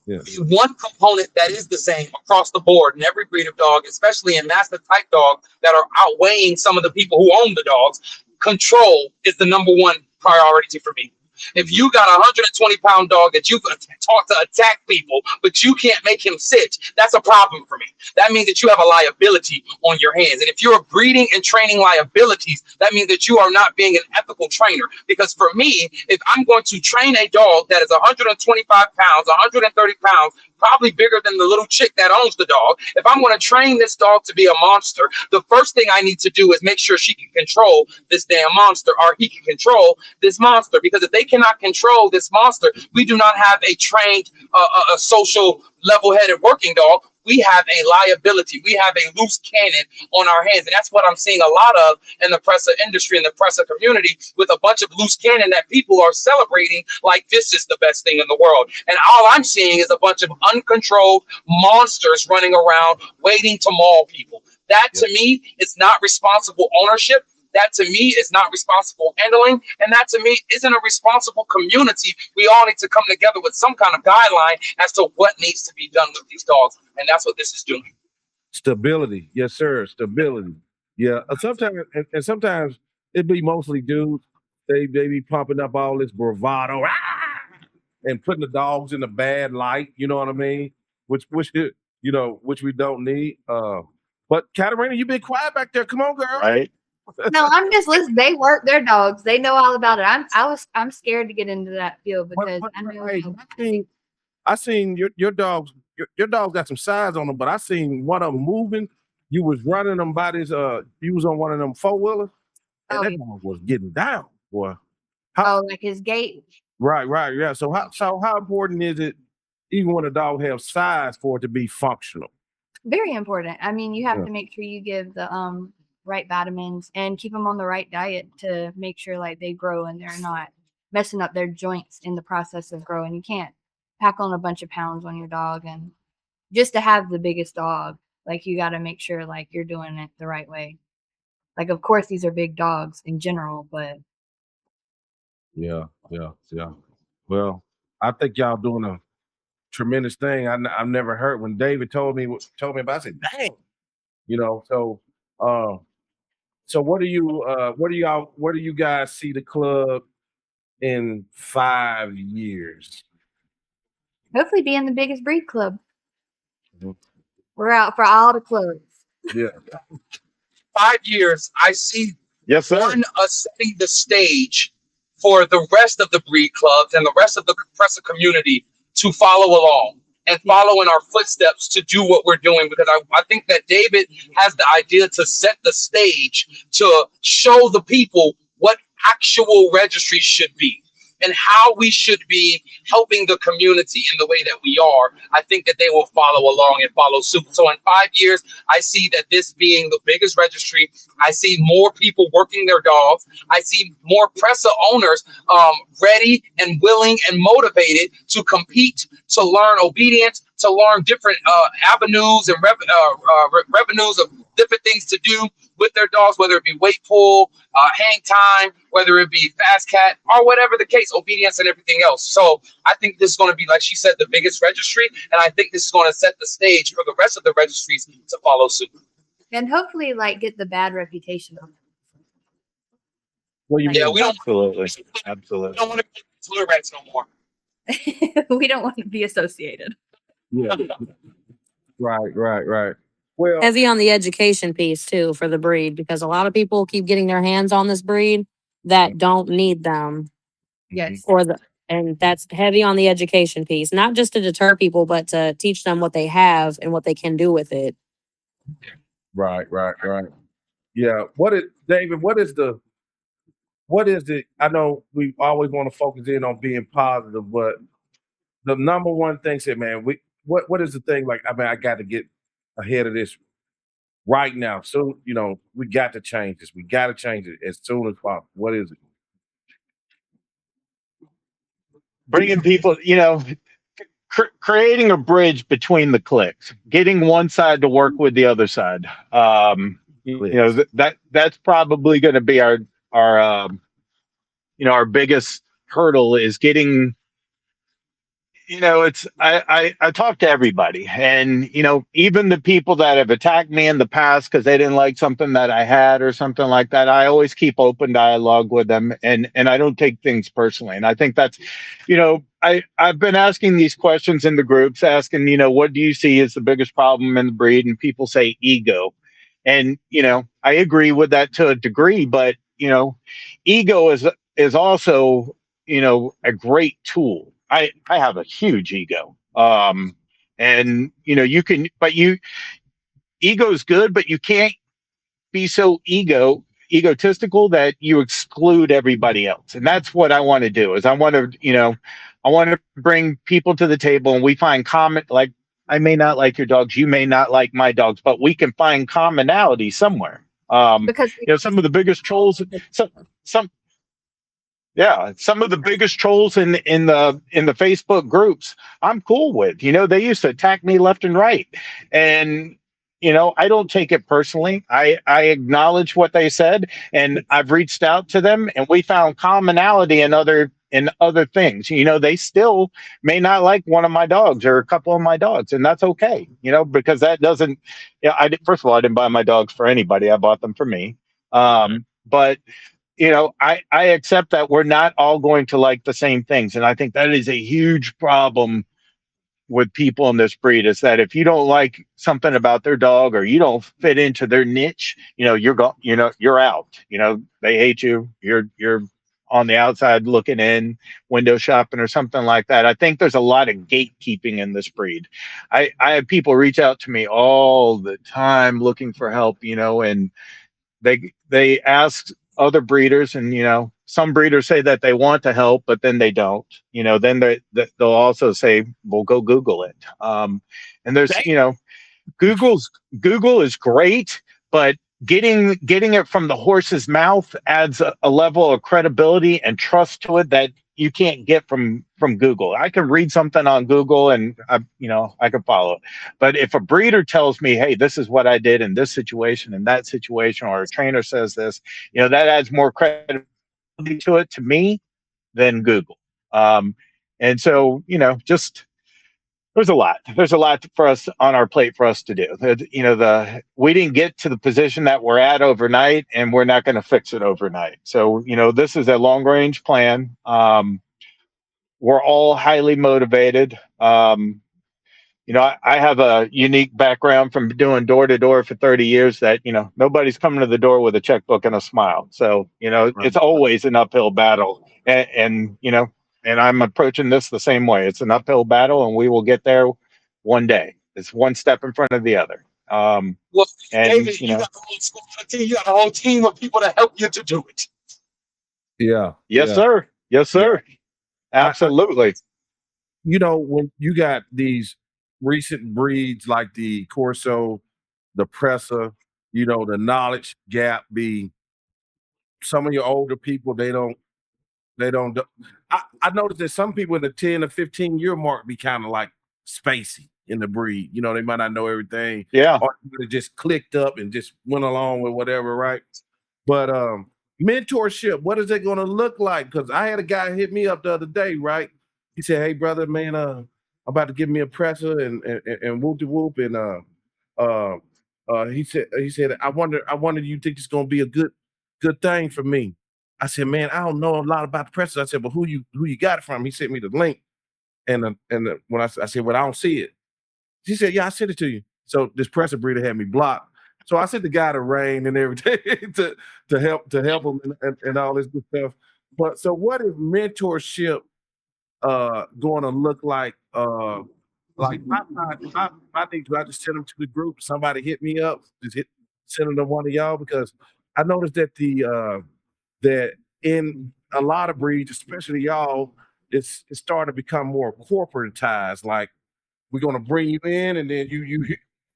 Yeah. The one component that is the same across the board in every breed of dog, especially in Mastiff type dog that are outweighing some of the people who own the dogs, control is the number one priority for me. If you got a 120-pound dog that you taught to attack people, but you can't make him sit, that's a problem for me. That means that you have a liability on your hands. And if you're breeding and training liabilities, that means that you are not being an ethical trainer. Because for me, if I'm going to train a dog that is 125 pounds, 130 pounds, probably bigger than the little chick that owns the dog, if I'm going to train this dog to be a monster, the first thing I need to do is make sure she can control this damn monster, or he can control this monster. Because if they cannot control this monster, we do not have a trained, a social, level-headed working dog. We have a liability. We have a loose cannon on our hands. And that's what I'm seeing a lot of in the Presa industry, in the Presa community, with a bunch of loose cannon that people are celebrating like this is the best thing in the world. And all I'm seeing is a bunch of uncontrolled monsters running around waiting to maul people. That to me is not responsible ownership. That to me is not responsible handling. And that to me isn't a responsible community. We all need to come together with some kind of guideline as to what needs to be done with these dogs. And that's what this is doing. Stability. Yes, sir. Stability. Yeah. Sometimes it be mostly dudes. They be pumping up all this bravado and putting the dogs in a bad light. You know what I mean? Which we don't need. But Katarina, you been quiet back there. Come on, girl. Right. No, I'm just listening. They work their dogs. They know all about it. I'm scared to get into that field because I know. I seen your dogs. Your dogs got some size on them, but I seen one of them moving. You was running them by this. You was on one of them 4-wheelers, and that dog was getting down, boy. Like his gait. Right, yeah. So how important is it, even when a dog has size, for it to be functional? Very important. I mean, you have to make sure you give the right vitamins and keep them on the right diet to make sure like they grow and they're not messing up their joints in the process of growing. You can't pack on a bunch of pounds on your dog, and just to have the biggest dog, like you got to make sure like you're doing it the right way. Like, of course, these are big dogs in general, but yeah. Well, I think y'all doing a tremendous thing. I've never heard when David told me about. I said, dang, So where do you guys see the club in 5 years? hopefully being the biggest breed club. Mm-hmm. We're out for all the clubs. Yeah. 5 years, I see one setting the stage for the rest of the breed clubs and the rest of the Presa community to follow along and follow in our footsteps to do what we're doing. Because I think that David has the idea to set the stage to show the people what actual registries should be and how we should be helping the community in the way that we are. I think that they will follow along and follow suit. So in 5 years, I see that this being the biggest registry. I see more people working their dogs. I see more Presa owners ready and willing and motivated to compete, to learn obedience, to learn different avenues and revenues of different things to do with their dogs, whether it be weight pull, hang time, whether it be fast cat, or whatever the case, obedience and everything else. So I think this is going to be, like she said, the biggest registry, and I think this is going to set the stage for the rest of the registries to follow suit. And hopefully, like, get the bad reputation of Well, we don't absolutely. We don't want to be tour rats no more. We don't want to be associated. Yeah. Right. Well, heavy on the education piece too for the breed, because a lot of people keep getting their hands on this breed that don't need them. Yes. And that's heavy on the education piece, not just to deter people, but to teach them what they have and what they can do with it. Right. Yeah. David, what is it? I know we always want to focus in on being positive, but the number one thing said, man, what is the thing? Like, I mean, I got to get ahead of this right now. So, we got to change this. We got to change it as soon as possible. What is it? Bringing people, creating a bridge between the cliques, getting one side to work with the other side. That's probably going to be our biggest hurdle is getting. I talk to everybody, and even the people that have attacked me in the past because they didn't like something that I had or something like that. I always keep open dialogue with them, and I don't take things personally. And I think that's, I've been asking these questions in the groups, asking, what do you see as the biggest problem in the breed? And people say ego, and I agree with that to a degree, but ego is also a great tool. I have a huge ego. And ego is good, but you can't be so egotistical that you exclude everybody else. And that's what I want to do is I want to bring people to the table and we find common, like, I may not like your dogs, you may not like my dogs, but we can find commonality somewhere. Because some of the biggest trolls, some of the biggest trolls in the Facebook groups I'm cool with. They used to attack me left and right. And I don't take it personally. I acknowledge what they said, and I've reached out to them, and we found commonality in other things. They still may not like one of my dogs or a couple of my dogs, and that's okay. Because that doesn't. First of all, I didn't buy my dogs for anybody. I bought them for me. But I accept that we're not all going to like the same things, and I think that is a huge problem with people in this breed is that if you don't like something about their dog or you don't fit into their niche, you're out. They hate you. You're on the outside looking in, window shopping or something like that. I think there's a lot of gatekeeping in this breed. I have people reach out to me all the time looking for help, and they ask other breeders, and some breeders say that they want to help, but then they don't. Then they'll also say, "Well, go Google it." And there's Google is great, but getting it from the horse's mouth adds a level of credibility and trust to it that you can't get from Google. I can read something on Google and I can follow it. But if a breeder tells me, hey, this is what I did in this situation and that situation, or a trainer says this, that adds more credibility to it to me than Google. And so, just there's a lot for us on our plate for us to do. We didn't get to the position that we're at overnight, and we're not going to fix it overnight. So, this is a long range plan. We're all highly motivated. I have a unique background from doing door to door for 30 years that, nobody's coming to the door with a checkbook and a smile. So, It's always an uphill battle. And I'm approaching this the same way. It's an uphill battle, and we will get there one day. It's one step in front of the other. David, you got the whole squad team. You got a whole team of people to help you to do it. Yeah. Yes, sir. Yes, sir. Yeah. Absolutely. When you got these recent breeds like the Corso, the Presa, the knowledge gap be some of your older people, they don't. I noticed that some people in the 10 or 15 year mark be kind of like spacey in the breed. They might not know everything. Yeah. Or they just clicked up and just went along with whatever, right? But mentorship, what is it going to look like? Because I had a guy hit me up the other day, right? He said, "Hey, brother, man, I'm about to give me a Presa and whoop de whoop." And he said, I wonder, you think it's going to be a good thing for me? I said, "Man, I don't know a lot about the Presas." I said, "But who you got it from?" He sent me the link, and when I said, "Well, I don't see it," he said, "Yeah, I sent it to you." So this Presa breeder had me blocked. So I sent the guy to Rain and everything to help him and all this good stuff. But so what is mentorship going to look like? Like my thing, do I just send them to the group? Somebody hit me up, send them to one of y'all, because I noticed that that in a lot of breeds, especially y'all, it's starting to become more corporatized. Like, we're going to bring you in, and then you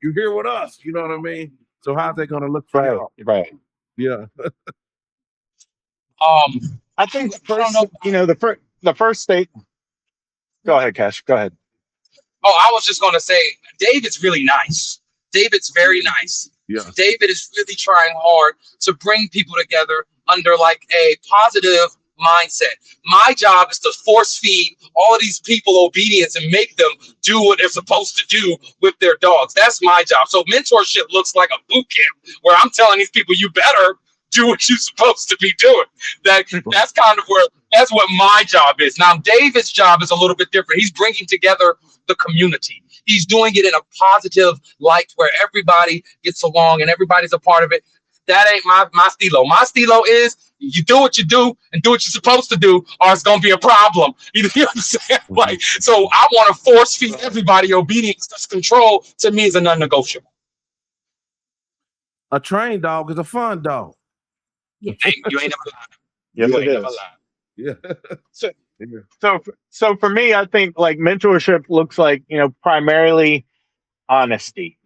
here with us. You know what I mean? So how's that going to look for y'all? Right. Yeah. I think first, the first state. Go ahead, Cash. Go ahead. Oh, I was just going to say, David's really nice. David's very nice. Yeah. David is really trying hard to bring people together under like a positive mindset. My job is to force feed all of these people obedience and make them do what they're supposed to do with their dogs. That's my job. So mentorship looks like a boot camp where I'm telling these people, you better do what you're supposed to be doing. That's kind of that's what my job is. Now, David's job is a little bit different. He's bringing together the community. He's doing it in a positive light where everybody gets along and everybody's a part of it. That ain't my stilo. My stilo is you do what you do and do what you're supposed to do, or it's gonna be a problem. You know what I'm saying? Like, so I want to force feed everybody obedience, because control to me is a non-negotiable. A trained dog is a fun dog. Yeah. Hey, you ain't never lied. Yes, You it ain't is. never lied. Yeah. So for me, I think like mentorship looks like, primarily honesty,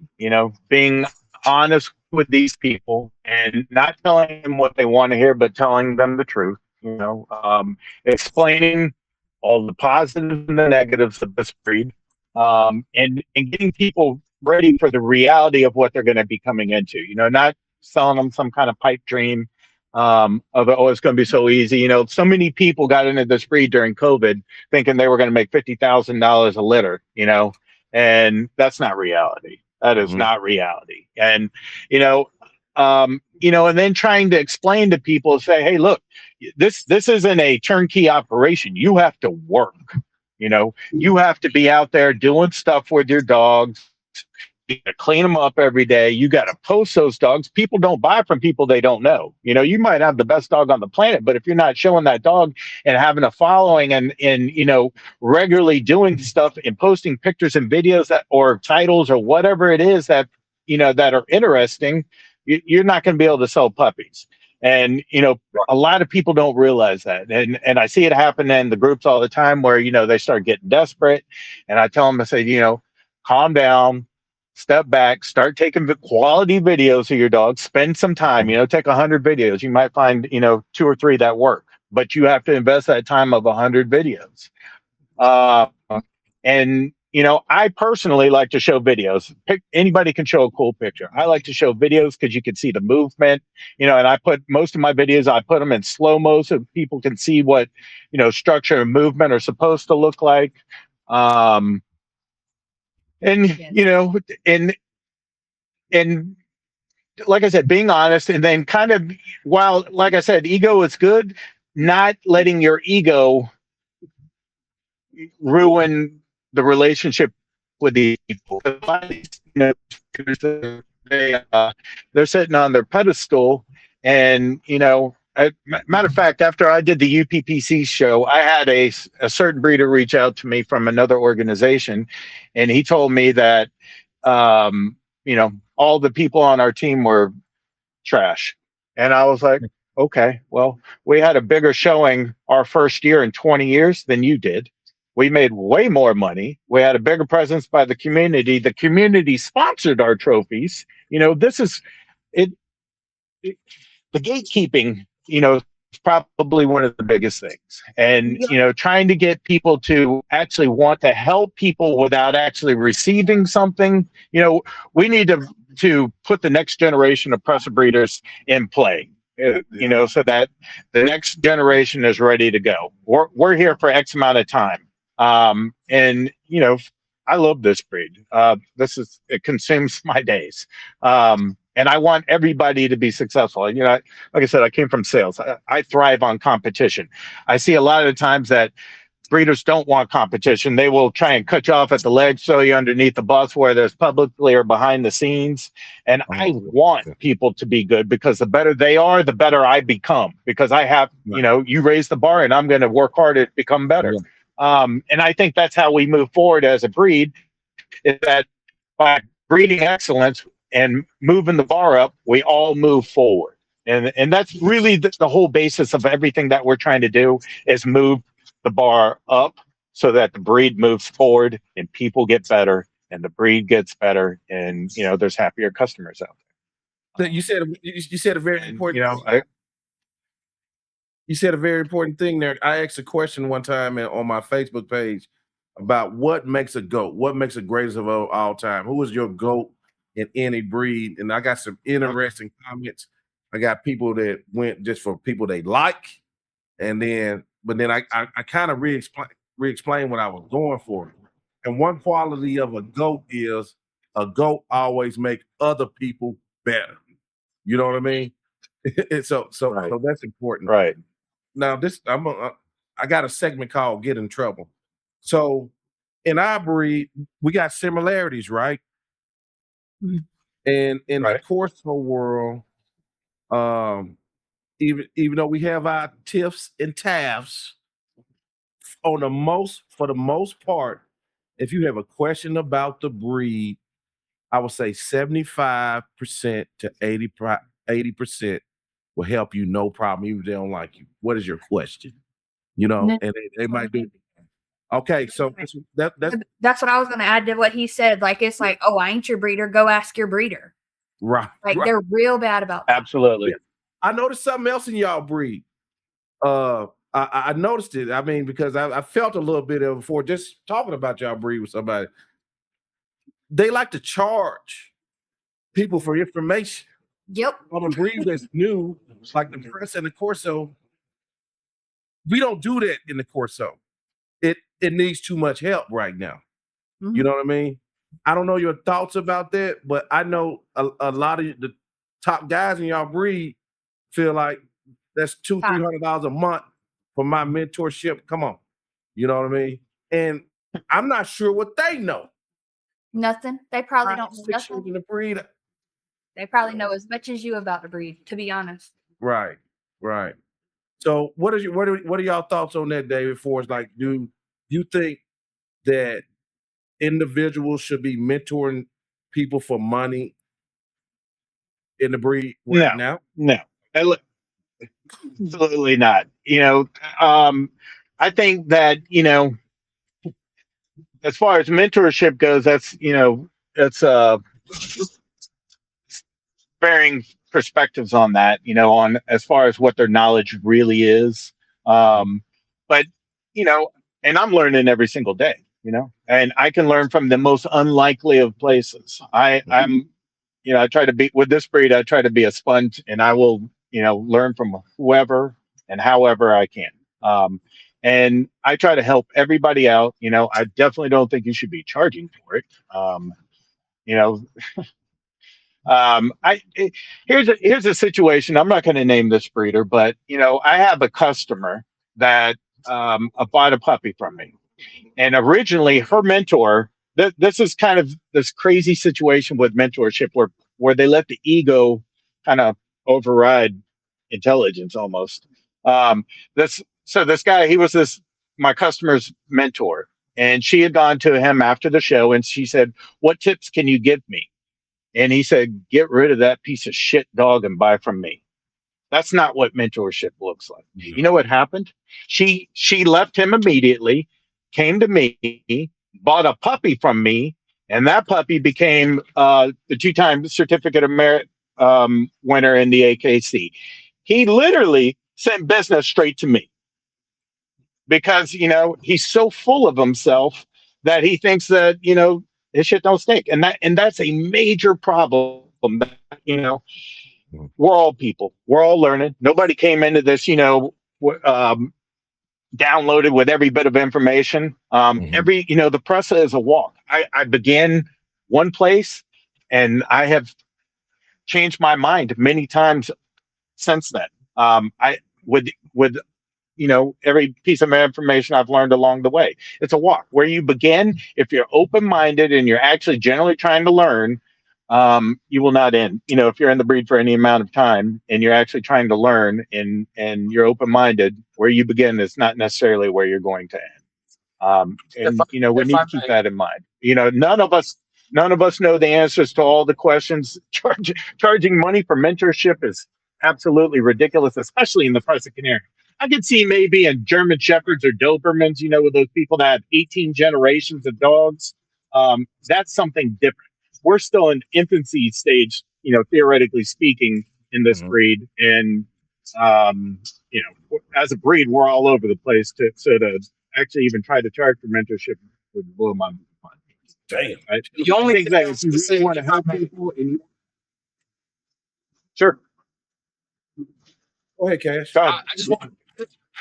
being honest with these people and not telling them what they want to hear, but telling them the truth, explaining all the positives and the negatives of this breed, and getting people ready for the reality of what they're going to be coming into, not selling them some kind of pipe dream of, it's going to be so easy. So many people got into this breed during COVID thinking they were going to make $50,000 a litter, and that's not reality. That is not reality. And, and then trying to explain to people, say, hey, look, this isn't a turnkey operation. You have to work, you have to be out there doing stuff with your dogs. You got to clean them up every day. You got to post those dogs. People don't buy from people they don't know. You might have the best dog on the planet, but if you're not showing that dog and having a following and regularly doing stuff and posting pictures and videos or titles or whatever it is that, that are interesting, you're not going to be able to sell puppies. And, a lot of people don't realize that. And I see it happen in the groups all the time where, they start getting desperate. And I tell them, I say, calm down. Step back, start taking quality videos of your dog, spend some time, take 100 videos. You might find, 2 or 3 that work, but you have to invest that time of 100 videos. And, I personally like to show videos. Anybody can show a cool picture. I like to show videos because you can see the movement, and I put most of my videos, I put them in slow-mo so people can see what, structure and movement are supposed to look like. And, and like I said, being honest, and then kind of, while, like I said, ego is good, not letting your ego ruin the relationship with the people. They're sitting on their pedestal, and, matter of fact, after I did the UPPC show, I had a certain breeder reach out to me from another organization, and he told me that, all the people on our team were trash. And I was like, okay, well, we had a bigger showing our first year in 20 years than you did. We made way more money. We had a bigger presence by the community. The community sponsored our trophies. This is it. The gatekeeping, is probably one of the biggest things. And, trying to get people to actually want to help people without actually receiving something, we need to put the next generation of Presa breeders in play, so that the next generation is ready to go. We're here for X amount of time. And, I love this breed. It consumes my days. And I want everybody to be successful. And, like I said, I came from sales. I thrive on competition. I see a lot of the times that breeders don't want competition. They will try and cut you off at the leg, throw you underneath the bus, whether it's publicly or behind the scenes. And I want people to be good, because the better they are, the better I become, because I have, you raise the bar and I'm going to work hard to become better. And I think that's how we move forward as a breed, is that by breeding excellence and moving the bar up, we all move forward. And that's really the whole basis of everything that we're trying to do, is move the bar up so that the breed moves forward and people get better and the breed gets better and there's happier customers out there. You said a very important. You said a very important thing there. I asked a question one time on my Facebook page about what makes a GOAT, what makes a greatest of all time. Who is your GOAT in any breed? And I got some interesting comments. I got people that went just for people they like, but then I kind of re-explain what I was going for. And one quality of a GOAT is a GOAT always make other people better. You know what I mean? So that's important. Right. Now I got a segment called Get in Trouble. So in our breed, we got similarities, right? And in the Corso world, even though we have our tiffs and taffs, for the most part, if you have a question about the breed, I would say 75% to 80% will help you, no problem, even if they don't like you. What is your question? And they might do. Okay, so that's what I was going to add to what he said. Like, it's like, oh, I ain't your breeder. Go ask your breeder. Right. Like, they're real bad about that. Absolutely. Yeah. I noticed something else in y'all breed. I noticed it. I mean, because I felt a little bit of it before just talking about y'all breed with somebody. They like to charge people for information. Yep. On a breed that's new, like the Presa and the Corso, we don't do that in the Corso. It needs too much help right now. Mm-hmm. You know what I mean? I don't know your thoughts about that, but I know a lot of the top guys in y'all breed feel like that's $200-$300 a month for my mentorship. Come on. You know what I mean? And I'm not sure what they know. Nothing. They probably don't know nothing. In the breed. They probably know as much as you about the breed, to be honest. Right. So what are y'all thoughts on that, David? For it's like, do you think that individuals should be mentoring people for money in the breed right now? No, absolutely not. I think that as far as mentorship goes, that's varying perspectives on that, on as far as what their knowledge really is. But and I'm learning every single day, and I can learn from the most unlikely of places. I'm I try to be with this breed. I try to be a sponge, and I will learn from whoever and however I can. And I try to help everybody out. I definitely don't think you should be charging for it. Here's a situation. I'm not going to name this breeder, but I have a customer that bought a puppy from me, and originally her mentor. This is kind of this crazy situation with mentorship where they let the ego kind of override intelligence almost. This guy, he was my customer's mentor, and she had gone to him after the show, and she said, "What tips can you give me?" And he said, "Get rid of that piece of shit dog and buy from me." That's not what mentorship looks like. Mm-hmm. You know what happened? She left him immediately, came to me, bought a puppy from me, and that puppy became the 2-time certificate of merit winner in the AKC. He literally sent business straight to me because he's so full of himself that he thinks that his shit don't stink, and that's a major problem. We're all people. We're all learning. Nobody came into this, downloaded with every bit of information. The Presa is a walk. I began one place, and I have changed my mind many times since then. With every piece of information I've learned along the way. It's a walk. Where you begin, if you're open-minded and you're actually generally trying to learn, you will not end. If you're in the breed for any amount of time and you're actually trying to learn and you're open-minded, where you begin is not necessarily where you're going to end. We need to keep that in mind. None of us know the answers to all the questions. Charging money for mentorship is absolutely ridiculous, especially in the Presa Canario. I could see maybe in German Shepherds or Dobermans, with those people that have 18 generations of dogs. That's something different. We're still in infancy stage, theoretically speaking, in this breed. And, as a breed, we're all over the place. So to actually even try to charge for mentorship would blow my mind. Damn. Right? The only thing that if you really want to help people, sure. Go ahead, Cash. I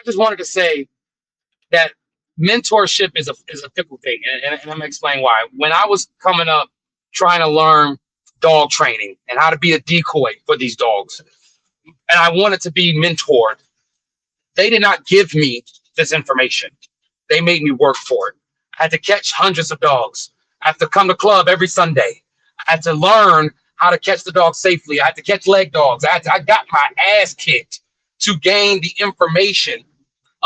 just wanted to say that mentorship is a fickle thing, and I'm gonna explain why. When I was coming up, trying to learn dog training and how to be a decoy for these dogs, and I wanted to be mentored, they did not give me this information. They made me work for it. I had to catch hundreds of dogs. I had to come to club every Sunday. I had to learn how to catch the dog safely. I had to catch leg dogs. I got my ass kicked to gain the information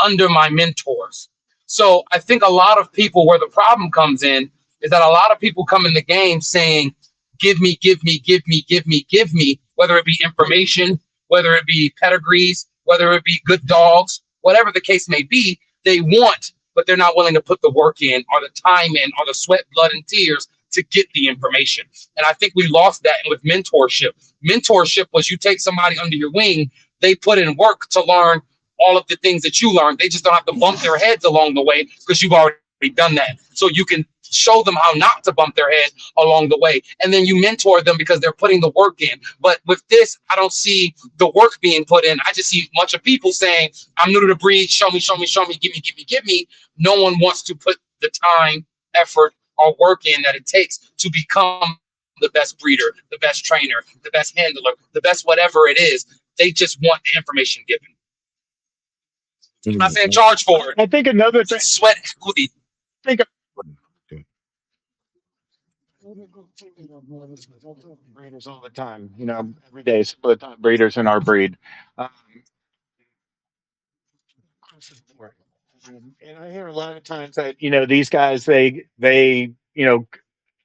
under my mentors. So I think a lot of people, where the problem comes in, is that a lot of people come in the game saying, give me, give me, give me, give me, give me, whether it be information, whether it be pedigrees, whether it be good dogs, whatever the case may be, they want, but they're not willing to put the work in or the time in or the sweat, blood, and tears to get the information. And I think we lost that with mentorship. Mentorship was you take somebody under your wing, they put in work to learn all of the things that you learned. They just don't have to bump their heads along the way because you've already done that. So you can show them how not to bump their head along the way. And then you mentor them because they're putting the work in. But with this, I don't see the work being put in. I just see a bunch of people saying, I'm new to the breed. Show me, show me, show me, give me, give me, give me. No one wants to put the time, effort, or work in that it takes to become the best breeder, the best trainer, the best handler, the best whatever it is. They just want the information given. I'm not saying charge for it. I think another thing. Sweat equity. Think of breeders all the time. Every day split breeders in our breed. And I hear a lot of times that these guys they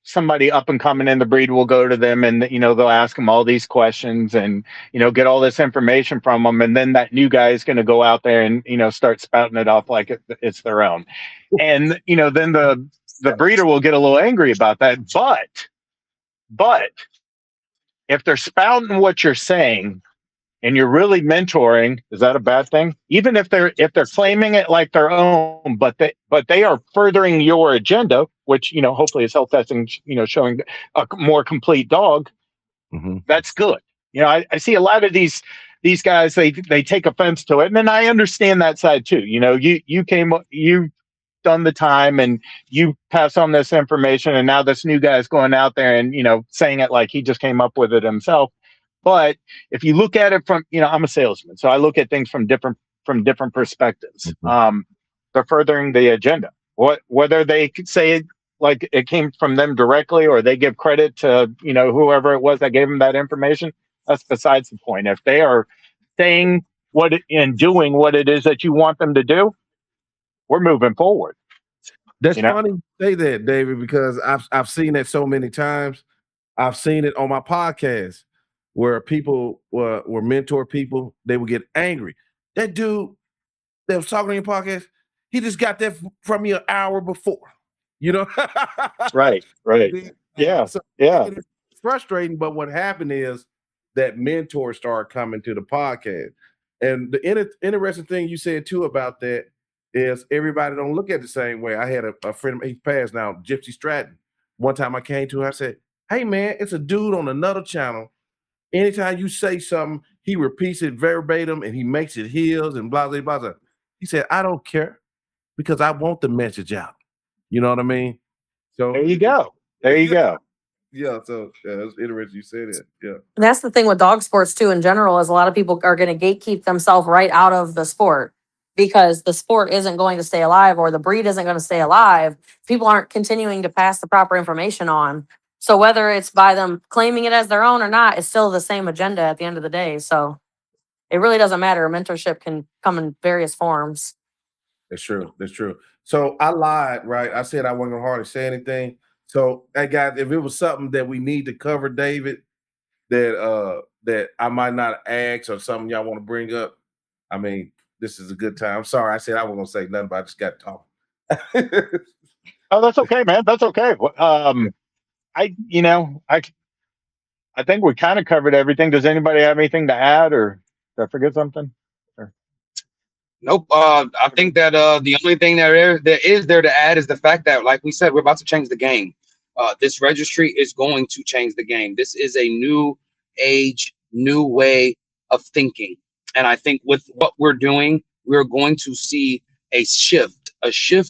somebody up and coming in the breed will go to them and they'll ask them all these questions and get all this information from them, and then that new guy is going to go out there and start spouting it off like it's their own, and then the breeder will get a little angry about that. But if they're spouting what you're saying and you're really mentoring, is that a bad thing? Even if they're claiming it like their own, but they are furthering your agenda, which hopefully is health testing, showing a more complete dog. Mm-hmm. That's good. I see a lot of these guys, they take offense to it, and then I understand that side too. You've done the time and you pass on this information, and now this new guy is going out there and saying it like he just came up with it himself. But if you look at it from, I'm a salesman, so I look at things from different perspectives. Mm-hmm. They're furthering the agenda. Whether they could say it like it came from them directly, or they give credit to whoever it was that gave them that information, that's besides the point. If they are saying and doing what it is that you want them to do, we're moving forward. That's funny you say that, David, because I've seen that so many times. I've seen it on my podcast where people were mentor people. They would get angry. That dude that was talking on your podcast, he just got that from you an hour before. Right. Yeah. So yeah. It's frustrating, but what happened is that mentors started coming to the podcast. And the interesting thing you said too about that is everybody don't look at it the same way. I had a friend of mine, he's passed now, Gypsy Stratton. One time I came to her, I said, hey man, it's a dude on another channel. Anytime you say something, he repeats it verbatim and he makes it his and blah, blah, blah, blah. He said, I don't care because I want the message out. You know what I mean? So there you go. Yeah, so it's interesting you say that. Yeah. That's the thing with dog sports too in general, is a lot of people are going to gatekeep themselves right out of the sport because the sport isn't going to stay alive, or the breed isn't going to stay alive. People aren't continuing to pass the proper information on. So whether it's by them claiming it as their own or not, it's still the same agenda at the end of the day. So it really doesn't matter. Mentorship can come in various forms. That's true. So I lied, right? I said I wasn't going to hardly say anything. So, hey guys, if it was something that we need to cover, David, that I might not ask or something y'all want to bring up, I mean, this is a good time. I'm sorry, I said I wasn't gonna say nothing, but I just got to talk. Oh, that's okay, man. That's okay. I think we kind of covered everything. Does anybody have anything to add, or did I forget something? Nope. I think that the only thing there is there to add is the fact that, like we said, we're about to change the game. This registry is going to change the game. This is a new age, new way of thinking. And I think with what we're doing, we're going to see a shift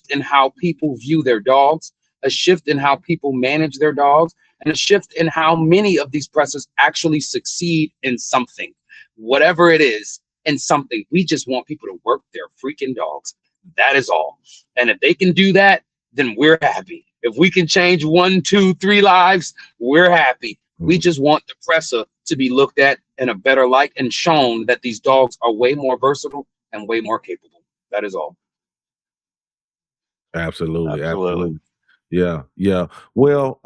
in how people view their dogs, a shift in how people manage their dogs, and a shift in how many of these presses actually succeed in something, whatever it is. And something. We just want people to work their freaking dogs. That is all. And if they can do that, then we're happy. If we can change 1, 2, 3 lives, we're happy. We just want the presser to be looked at in a better light and shown that these dogs are way more versatile and way more capable. That is all. Absolutely. Yeah. Well,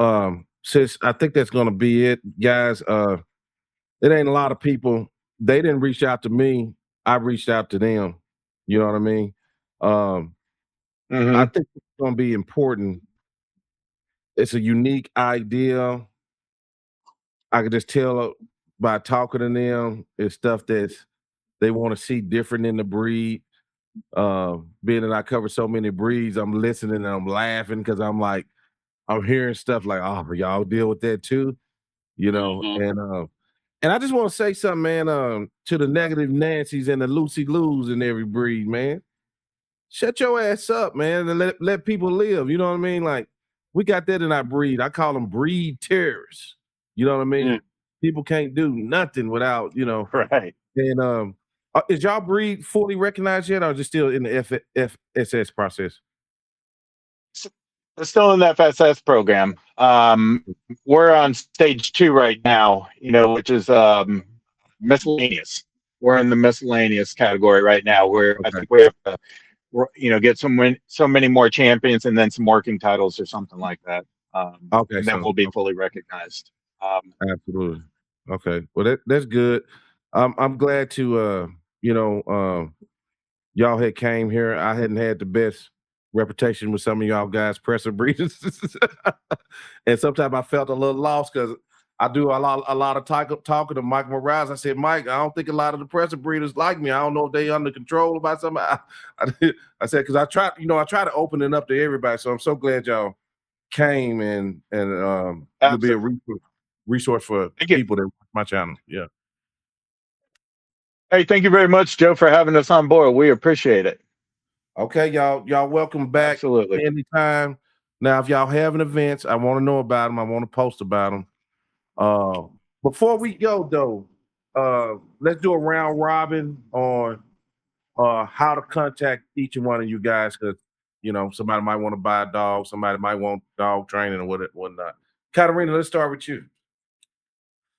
since I think that's gonna be it, guys. It ain't a lot of people. They didn't reach out to me. I reached out to them. You know what I mean? I think it's going to be important. It's a unique idea. I can just tell by talking to them, it's stuff that they want to see different in the breed. Being that I cover so many breeds, I'm listening and I'm laughing because I'm hearing stuff like, oh, y'all deal with that too, you know, and I just want to say something, man, to the negative Nancy's and the Lucy Lou's in every breed, man. Shut your ass up, man, and let people live. You know what I mean? Like, we got that in our breed. I call them breed terrorists. You know what I mean? People can't do nothing without, Right. And is y'all breed fully recognized yet, or is it still in the FSS process? It's still in the FSS program. We're on stage 2 right now, which is miscellaneous. We're in the miscellaneous category right now, where I think we have to, get so many more champions and then some working titles or something like that. And then we'll be fully recognized. Absolutely. Okay. Well, that's good. I'm glad to, y'all had came here. I hadn't had the best reputation with some of y'all guys presser breeders. And sometimes I felt a little lost because I do a lot of talking to Mike Morales. I said, Mike, I don't think a lot of the presser breeders like me. I don't know if they under control about something. I said, because I try to open it up to everybody. So I'm so glad y'all came and you'll be a resource for people that watch my channel. Yeah. Hey, thank you very much, Joe, for having us on board. We appreciate it. Okay, y'all welcome back. Absolutely. Anytime. Now, if y'all having events, I want to know about them. I want to post about them. Before we go, though, let's do a round robin on how to contact each one of you guys, because somebody might want to buy a dog, somebody might want dog training or whatnot. Katarina, let's start with you.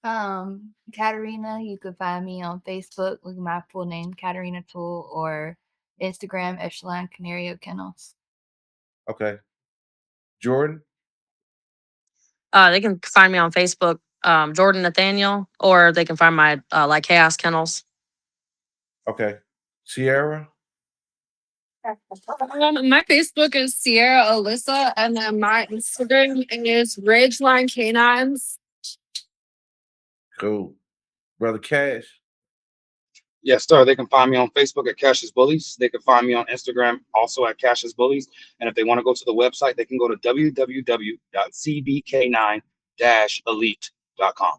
Katarina, you can find me on Facebook with my full name, Katarina Tool, or Instagram, Echelon Canario Kennels. Okay. Jordan? They can find me on Facebook, Jordan Nathaniel, or they can find my Chaos Kennels. Okay. Sierra? My Facebook is Sierra Alyssa, and then my Instagram is Ridgeline Canines. Cool. Brother Cash? Yes, sir. They can find me on Facebook at Cash's Bullies. They can find me on Instagram also at Cash's Bullies. And if they want to go to the website, they can go to www.cbk9-elite.com.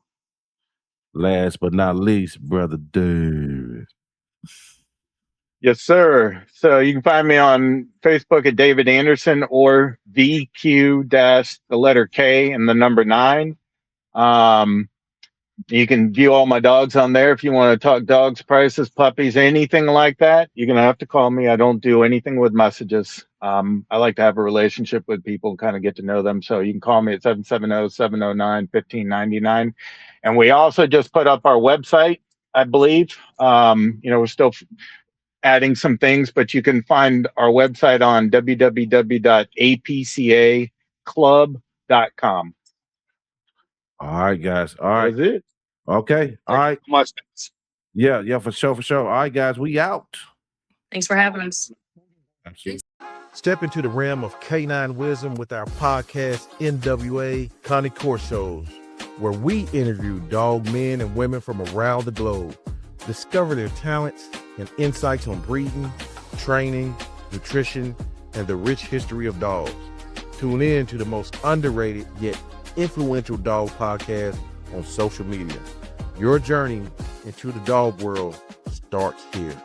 Last but not least, Brother Dude. Yes, sir. So you can find me on Facebook at David Anderson or VQ the letter K and the number 9. You can view all my dogs on there. If you want to talk dogs, prices, puppies, anything like that, you're going to have to call me. I don't do anything with messages. I like to have a relationship with people and kind of get to know them. So you can call me at 770-709-1599. And we also just put up our website, I believe. We're still adding some things, but you can find our website on www.apcaclub.com. All right, guys. All right. That's it. Okay. All right. Much. Yeah, for sure. All right, guys, we out. Thanks for having us. Absolutely. Step into the realm of canine wisdom with our podcast, NWA Connie Corsos, where we interview dog men and women from around the globe. Discover their talents and insights on breeding, training, nutrition, and the rich history of dogs. Tune in to the most underrated yet influential dog podcast on social media. Your journey into the dog world starts here.